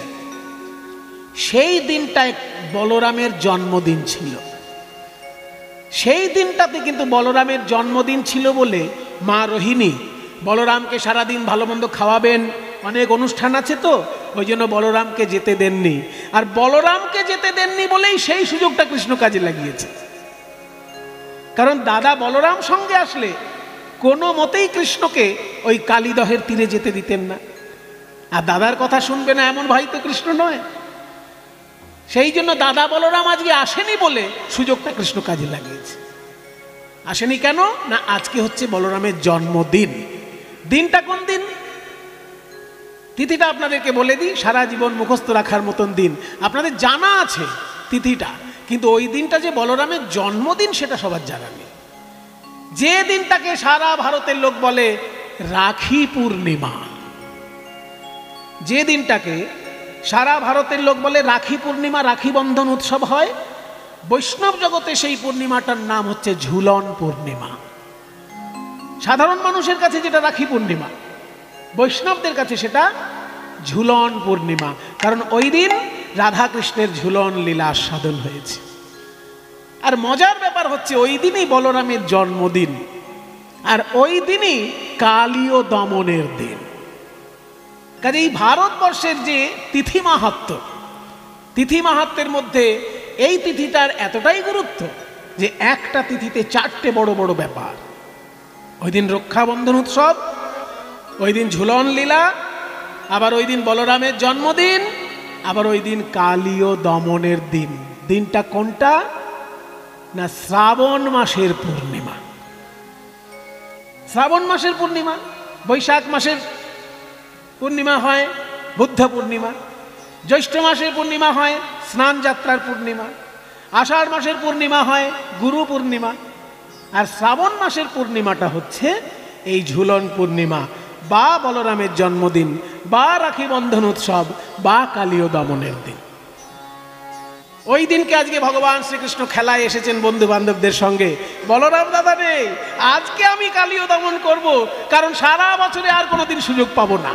সেই দিনটায় বলরামের জন্মদিন ছিল। সেই দিনটাতে কিন্তু বলরামের জন্মদিন ছিল বলে মা রোহিণী বলরামকে সারাদিন ভালো মন্দ খাওয়াবেন, অনেক অনুষ্ঠান আছে তো, ওই জন্য বলরামকে যেতে দেননি। আর বলরামকে যেতে দেননি বলেই সেই সুযোগটা কৃষ্ণ কাজে লাগিয়েছে। কারণ দাদা বলরাম সঙ্গে আসলে কোনো মতেই কৃষ্ণকে ওই কালীদহের তীরে যেতে দিতেন না। আর দাদার কথা শুনবে না এমন ভাই তো কৃষ্ণ নয়। সেই জন্য দাদা বলরাম আজকে আসেনি বলে সুযোগটা কৃষ্ণ কাজে লাগিয়েছে। আসেনি কেন না, আজকে হচ্ছে বলরামের জন্মদিন। দিনটা কোন দিন? তিথিটা আপনাদেরকে বলে দিই, সারা জীবন মুখস্থ রাখার মতন দিন। আপনাদের জানা আছে তিথিটা, কিন্তু ওই দিনটা যে বলরামের জন্মদিন সেটা সবার জানা নেই। যে দিনটাকে সারা ভারতের লোক বলে রাখি পূর্ণিমা, যে দিনটাকে সারা ভারতের লোক বলে রাখি পূর্ণিমা, রাখি বন্ধন উৎসব হয়, বৈষ্ণব জগতে সেই পূর্ণিমাটার নাম হচ্ছে ঝুলন পূর্ণিমা। সাধারণ মানুষের কাছে যেটা রাখি পূর্ণিমা, বৈষ্ণবদের কাছে সেটা ঝুলন পূর্ণিমা। কারণ ওই দিন রাধা কৃষ্ণের ঝুলন লীলা আস্বাদন হয়েছে। আর মজার ব্যাপার হচ্ছে ওই দিনই বলরামের জন্মদিন, আর ওই দিনই কালীয় দমনের দিন। কাজেই ভারতবর্ষের যে তিথি মাহাত্ম্য, তিথি মাহাত্ম্যের মধ্যে এই তিথিটার এতটাই গুরুত্ব যে একটা তিথিতে চারটে বড় বড় ব্যাপার। ওই দিন রক্ষাবন্ধন উৎসব, ওই দিন ঝুলন লীলা, আবার ওই দিন বলরামের জন্মদিন, আবার ওই দিন কালীয় দমনের দিন। দিনটা কোনটা? না শ্রাবণ মাসের পূর্ণিমা। শ্রাবণ মাসের পূর্ণিমা। বৈশাখ মাসের পূর্ণিমা হয় বুদ্ধ পূর্ণিমা, জ্যৈষ্ঠ মাসের পূর্ণিমা হয় স্নান যাত্রার পূর্ণিমা, আষাঢ় মাসের পূর্ণিমা হয় গুরু পূর্ণিমা, আর শ্রাবণ মাসের পূর্ণিমাটা হচ্ছে এই ঝুলন পূর্ণিমা বা বলরামের জন্মদিন বা রাখি বন্ধন উৎসব বা কালীয় দমনের দিন। ওই দিনকে আজকে ভগবান শ্রীকৃষ্ণ খেলায় এসেছেন বন্ধু বান্ধবদের সঙ্গে। বলরাম দাদা নেই, আজকে আমি কালীয় দমন করব, কারণ সারা বছরে আর কোনোদিন সুযোগ পাবো না।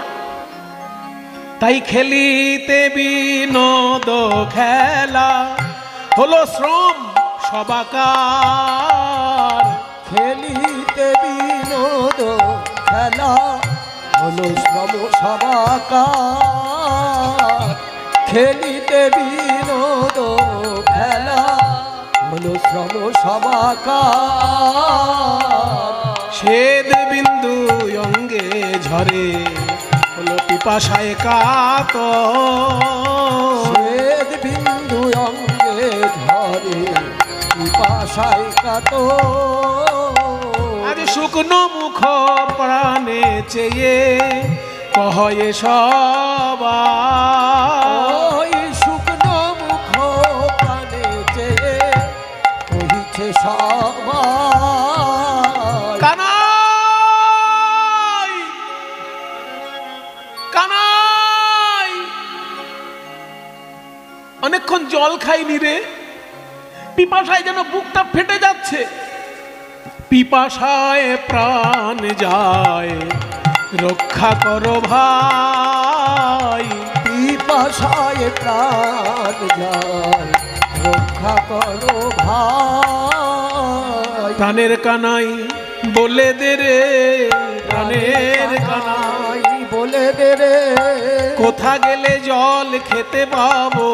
তাই খেলিতে বিনোদ খেলা হলো শ্রম সবাকার। খেলিতে বিনোদ খেলা হলো শ্রম সবাকার। খেলিতে বিনোদ খেলা হলো শ্রম সবাকার। শ্বেদ বিন্দু অঙ্গে ঝরে হলো পিপাসায় কাতর। শ্বেদ বিন্দু অঙ্গে ঝরে পিপাসায় কাতর। আজ শুকনো মুখ প্রাণে চেয়ে কহয়ে সবাই। ওই শুকনো মুখ প্রাণে চেয়ে কহিছে সবাই। কানাই কানাই, অনেকক্ষণ জল খাইনি রে, পিপাসায় যেন বুকটা ফেটে যাচ্ছে। পিপাসায় প্রাণ যায় রক্ষা করো ভাই। পিপাসায় প্রাণ যায় রক্ষা করো ভাই। প্রাণের কানাই বলে দে রে, প্রাণের কানাই বলে দে রে, কোথা গেলে জল খেতে পাবো।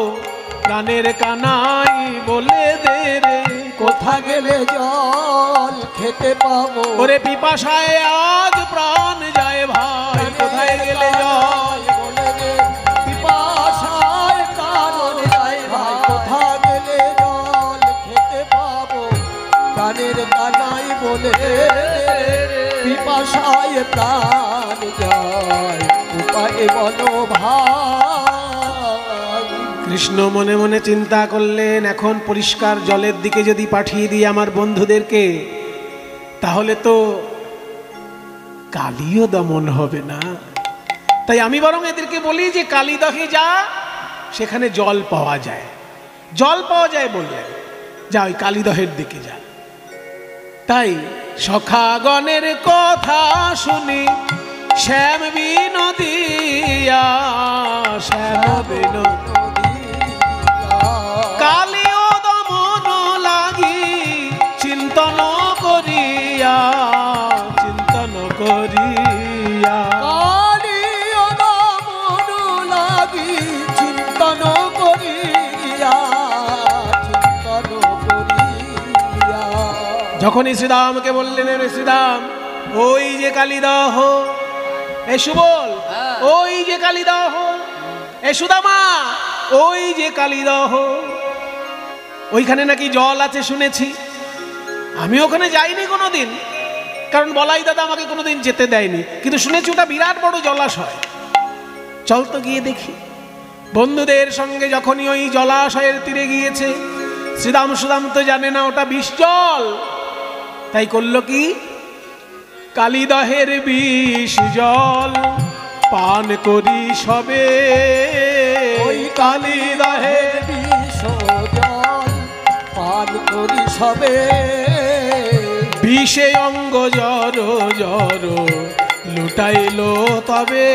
প্রাণের কানাই বলে দে রে, কোথা গেলে জল খেতে পাবো। ওরে পিপাসায় আজ প্রাণ যায় ভাই, কোথায় গেলে জল। বলে দে, পিপাসায় প্রাণ যায় ভাই, কোথা গেলে জল খেতে পাবো। প্রাণের কানাই বলে দে, পিপাসায় প্রাণ যায় উপায় বলো ভাই। কৃষ্ণ মনে মনে চিন্তা করলেন, এখন পরিষ্কার জলের দিকে যদি পাঠিয়ে দিই আমার বন্ধুদেরকে, তাহলে তো কালীয় দমন হবে না। তাই আমি বরং এদেরকে বলি যে কালীদহে যা, সেখানে জল পাওয়া যায়। জল পাওয়া যায় বললে যা, ওই কালীদহের দিকে যা। তাই সখাগণের কথা শুনি শ্যাম বিনোদিয়া, শ্যাম বিনোদিয়া কালীয় দমন লাগি চিন্তন করিয়া, চিন্তন করিয়া। কালীয় দমন লাগি চিন্তন করিয়া, চিন্তন করিয়া। যখনই শ্রীরামকে বললেন, রে শ্রীরাম, ওই যে কালীদহ, এ সুবল, ওই যে কালীদহ, এ সুদামা, ওই যে কালীদহ, ওইখানে নাকি জল আছে শুনেছি। আমি ওখানে যাইনি কোনোদিন, কারণ বলাই দাদা আমাকে কোনোদিন যেতে দেয়নি, কিন্তু শুনেছি ওটা বিরাট বড় জলাশয়। চল তো গিয়ে দেখি। বন্ধুদের সঙ্গে যখনই ওই জলাশয়ের তীরে গিয়েছে, শ্রীরাম সুদাম তো জানে না ওটা বিষ জল। তাই করলো কি, কালীদহের বিষ জল পান করি সবে। ওই কালীদহের বিষ জল পান করি সবে। বিষে অঙ্গ জর জর লুটাইলো তবে।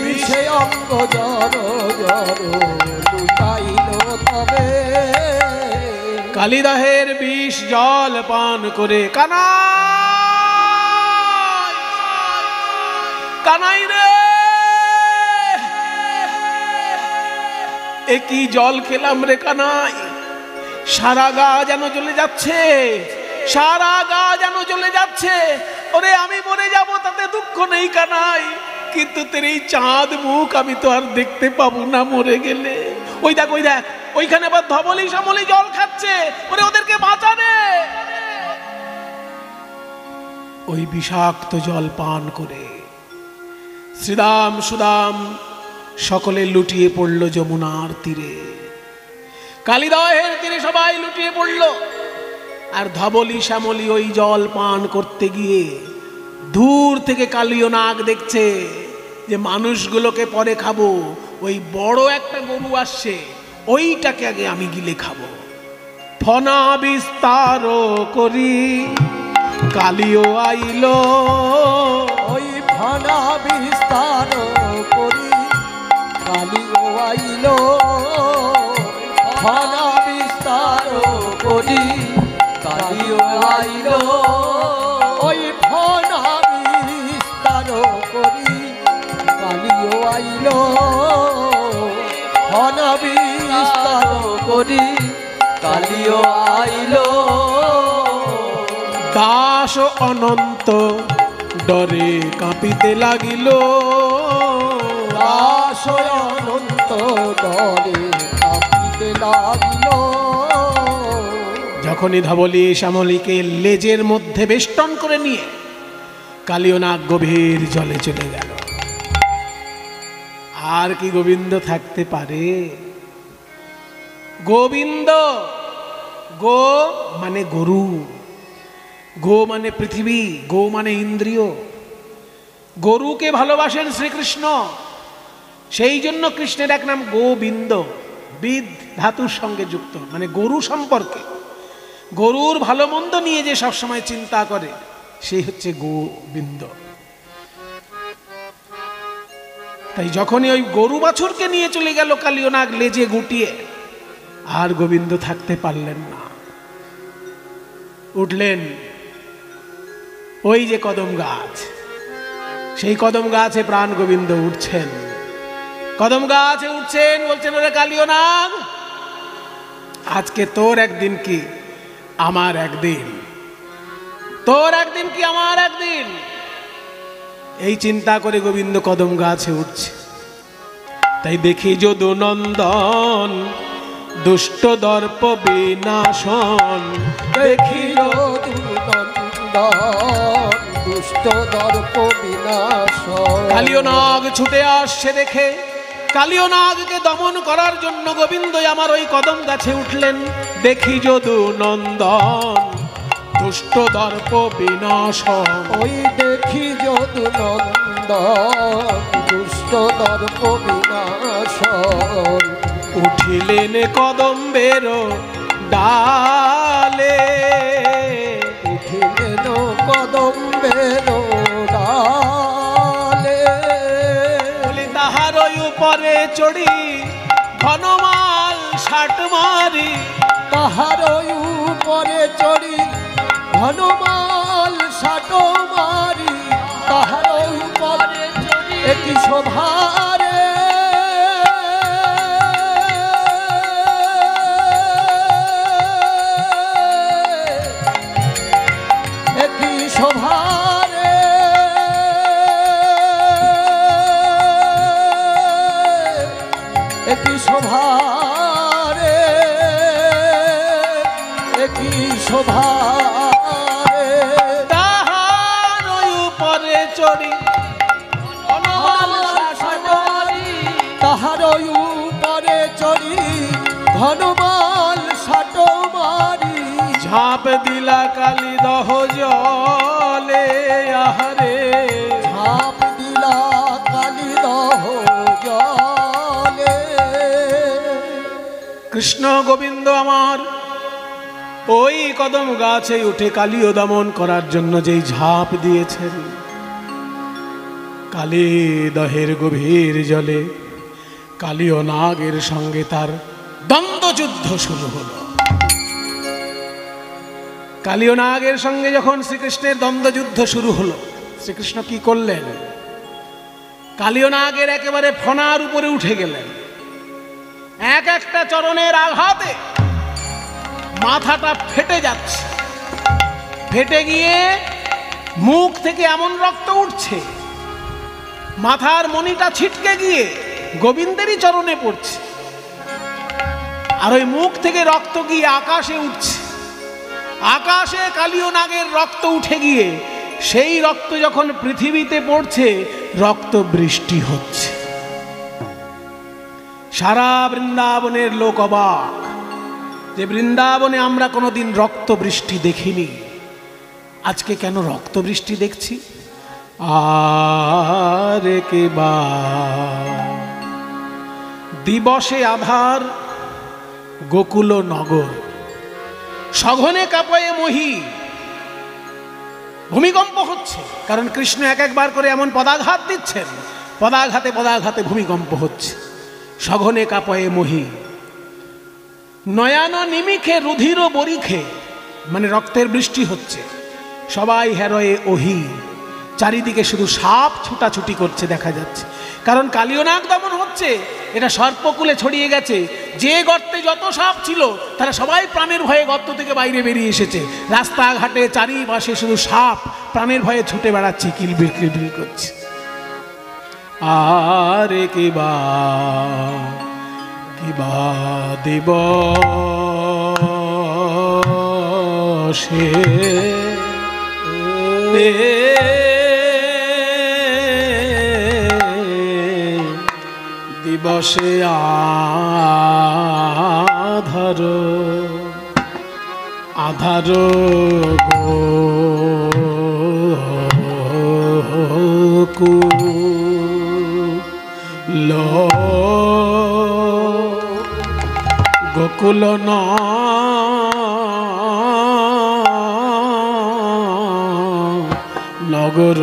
বিষে অঙ্গ জর জর লুটাইল তবে। কালীদহের বিষ জল পান করে কানাই, কানাই রে, একই জল খেলাম রে কানাই, সারা গা যেন জ্বলে যাচ্ছে। সারা গা যেন জ্বলে যাচ্ছে। ওরে আমি মরে যাব তাতে দুঃখ নেই কানাই, কিন্তু তোর এই চাঁদ মুখ আমি তো আর দেখতে পাবো না মরে গেলে। ওই দেখ ওই দেখ, ওইখানে আবার ধবলি সামলি জল খাচ্ছে, ওরে ওদেরকে বাঁচাবে। ওই বিষাক্ত জল পান করে শ্রীদাম সুদাম সকলে লুটিয়ে পড়ল যমুনার তীরে। কালিদহের তীরে সবাই লুটিয়ে পড়ল। আর ধবলি শ্যামলি ওই জল পান করতে গিয়ে দূর থেকে কালীয় নাগ দেখছে যে মানুষগুলোকে পরে খাবো, ওই বড় একটা গরু আসছে, ওইটাকে আগে আমি গিলে খাবো। ফনা বিস্তার করি কালীয় আইলো, ওই ফনা বিস্তার করি কালীও আইলো। ফনা বিস্তার করি কালীও আইলো। ওই ফনা বিস্তার করি কালীও আইলো। ফনা বিস্তার করি কালীও আইলো। দাস অনন্ত ডরে কাঁপিতে লাগিল, দাস অনন্ত ডরে কাঁপিতে লাগিল। যখনই ধবলি শ্যামলীকে লেজের মধ্যে বেষ্টন করে নিয়ে কালীয় নাগ গভীর জলে চলে গেল। আর কি গোবিন্দ থাকতে পারে? গোবিন্দ, গো মানে গরু, গো মানে পৃথিবী, গো মানে ইন্দ্রিয়। গরুকে ভালোবাসেন শ্রীকৃষ্ণ, সেই জন্য কৃষ্ণের এক নাম গোবিন্দ, বিদ ধাতুর সঙ্গে যুক্ত, মানে গরু সম্পর্কে, গরুর ভালো মন্দ নিয়ে যে সবসময় চিন্তা করে সেই হচ্ছে গোবিন্দ। তাই যখনই ওই গরু বাছুরকে নিয়ে চলে গেল কালীয় নাগ লেজে গুটিয়ে, আর গোবিন্দ থাকতে পারলেন না। উঠলেন ওই যে কদম গাছ, সেই কদম গাছে প্রাণ গোবিন্দ উঠছেন। কদম গাছে উঠছেন, বলছেন ওরে কালীয় নাগ, আজকে তোর একদিন কি আমার একদিন, তোর একদিন কি আমার একদিন। এই চিন্তা করে গোবিন্দ কদম গাছে উঠছে। তাই দেখি যদু নন্দন দুষ্ট দর্প বিনাশন, দেখি যদু নন্দন দুষ্ট দর্প বিনাশন। কালীয় নাগ ছুটে আসছে দেখে, কালীয় নাগকে দমন করার জন্য গোবিন্দ আমার ওই কদম গাছে উঠলেন। দেখি যদু নন্দন দুষ্ট দর্প বিনাশন, ওই দেখি যদু নন্দন দুষ্ট দর্প বিনাশন। উঠিলেন কদম্বের ডালে, উঠিলেন কদম্বের ডালে। বলি তাহার ওই উপরে চড়ি ঘনমাল ষাট মারি, তাহার উপরে চড়ি ঘনমাল ষাট মারি। তাহার উপরে চড়ি একই শোভারে, একই শোভারে। একই শোভারে, একই শোভারে। তাহার ওই উপরে চড়ি তাহার উপরে চড়ি ঘনমাল ষাট মারি। ঝাঁপ দিলা কালী দহ জলে, আহারে ঝাঁপ দিলা কালী দহ জলে। কৃষ্ণ গোবিন্দ আমার ওই কদম গাছে উঠে কালীয় দমন করার জন্য যেই ঝাঁপ দিয়েছেন, কালী দহের গভীর জলে কালীয় নাগের সঙ্গে তার দ্বন্দ্বযুদ্ধ শুরু হলো। কালীয় নাগের সঙ্গে যখন শ্রীকৃষ্ণের দ্বন্দ্বযুদ্ধ শুরু হলো, শ্রীকৃষ্ণ কি করলেন? কালীয় নাগের একেবারে ফনার উপরে উঠে গেলেন। এক একটা চরণের আঘাতে মাথাটা ফেটে যাচ্ছে। ফেটে গিয়ে মুখ থেকে এমন রক্ত উঠছে, মাথার মণিটা ছিটকে গিয়ে গোবিন্দেরই চরণে পড়ছে, আর ওই মুখ থেকে রক্ত গিয়ে আকাশে উঠছে। আকাশে কালীয় নাগের রক্ত উঠে গিয়ে সেই রক্ত যখন পৃথিবীতে পড়ছে, রক্ত বৃষ্টি হচ্ছে। সারা বৃন্দাবনের লোক অবাক যে বৃন্দাবনে আমরা কোনোদিন রক্ত বৃষ্টি দেখিনি, আজকে কেন রক্ত বৃষ্টি দেখছি। আর কে বা দিবসে আধার গোকুল নগর, সঘনে কাঁপয়ে মহি। ভূমিকম্প হচ্ছে, কারণ কৃষ্ণ এক একবার করে এমন পদাঘাত দিচ্ছেন, পদাঘাতে পদাঘাতে ভূমিকম্প হচ্ছে। সঘনে কাঁপয়ে মহি, নয়ান নিমিখে রুধির বরিখে, মানে রক্তের বৃষ্টি হচ্ছে। সবাই হেরয়ে ওহি, চারিদিকে শুধু সাপ ছুটাছুটি করছে দেখা যাচ্ছে, কারণ কালীয় নাগ দমন হচ্ছে। এটা সর্পকুলে ছড়িয়ে গেছে। যে গর্তে যত সাপ ছিল তারা সবাই প্রাণের ভয়ে গর্ত থেকে বাইরে বেরিয়ে এসেছে। রাস্তাঘাটে চারিপাশে শুধু সাপ প্রাণের ভয়ে ছুটে বেড়াচ্ছে, কিলবিল কিলবিল করছে। আর কিবা দিবসে দিবসে আধার আধার গোকুল নগর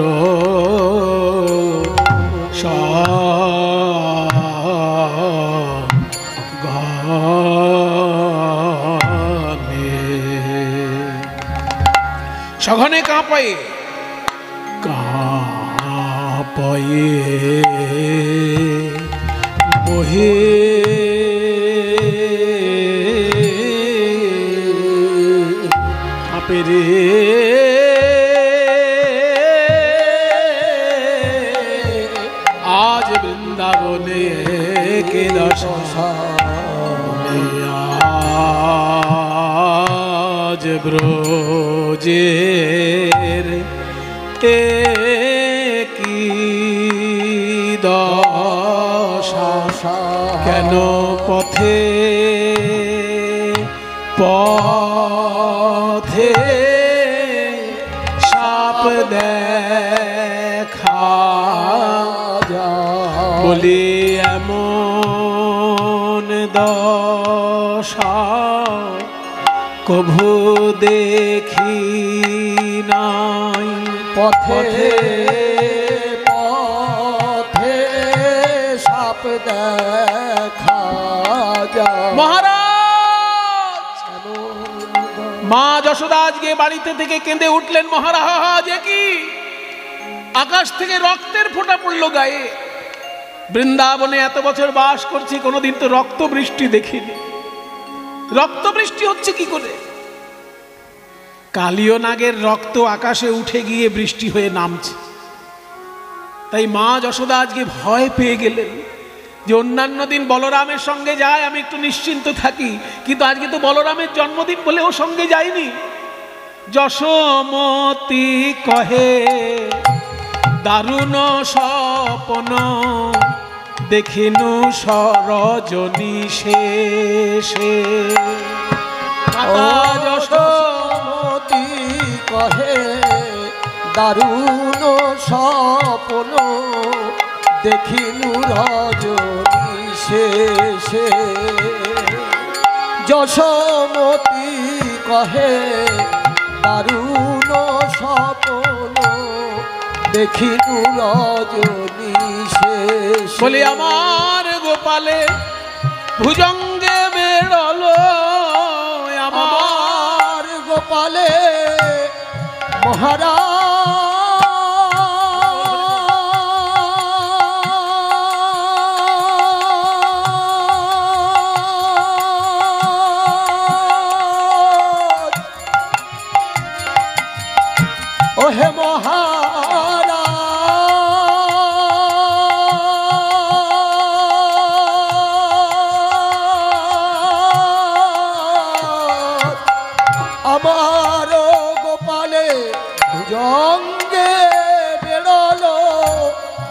সঘনে কাঁপয়ে কাঁপয়ে বহে কাঁপে রে আজ বৃন্দাবনে কে দশা, আজ ব্রজের কি দশা, কেন পথে পথে সাপ দেখা বলি এমন দশা কভু দেখি নাই। পথে পথে সাপ দেখা যায়। মহারাজ, মা যশোদা আজকে বাড়িতে থেকে কেঁদে উঠলেন। মহারাজ, কি আকাশ থেকে রক্তের ফোঁটা পড়লো গায়ে। বৃন্দাবনে এত বছর বাস করছি, কোনোদিন তো রক্ত বৃষ্টি দেখিনি। রক্ত বৃষ্টি হচ্ছে কি করে? কালীয় নাগের রক্ত আকাশে উঠে গিয়ে বৃষ্টি হয়ে নামছে। তাই মা যশোদা আজকে ভয় পেয়ে গেলেন যে অন্যান্য দিন বলরামের সঙ্গে যায়, আমি একটু নিশ্চিন্ত থাকি, কিন্তু আজকে তো বলরামের জন্মদিন বলে ও সঙ্গে যায়নি। যশোমতি কহে দারুণ স্বপ্ন দেখিনু সরজনী শেষে। যশোমতি কহে দারুণ স্বপ্ন দেখিনু রজনী শেষে। যশোমতি কহে দারুণ স্বপ্ন দেখিনু রজনী শেষে। বলি আমার গোপালে ভুজঙ্গে বেরলো, আমার গোপালে মহারাজ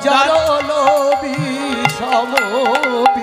যার লোভী সমবি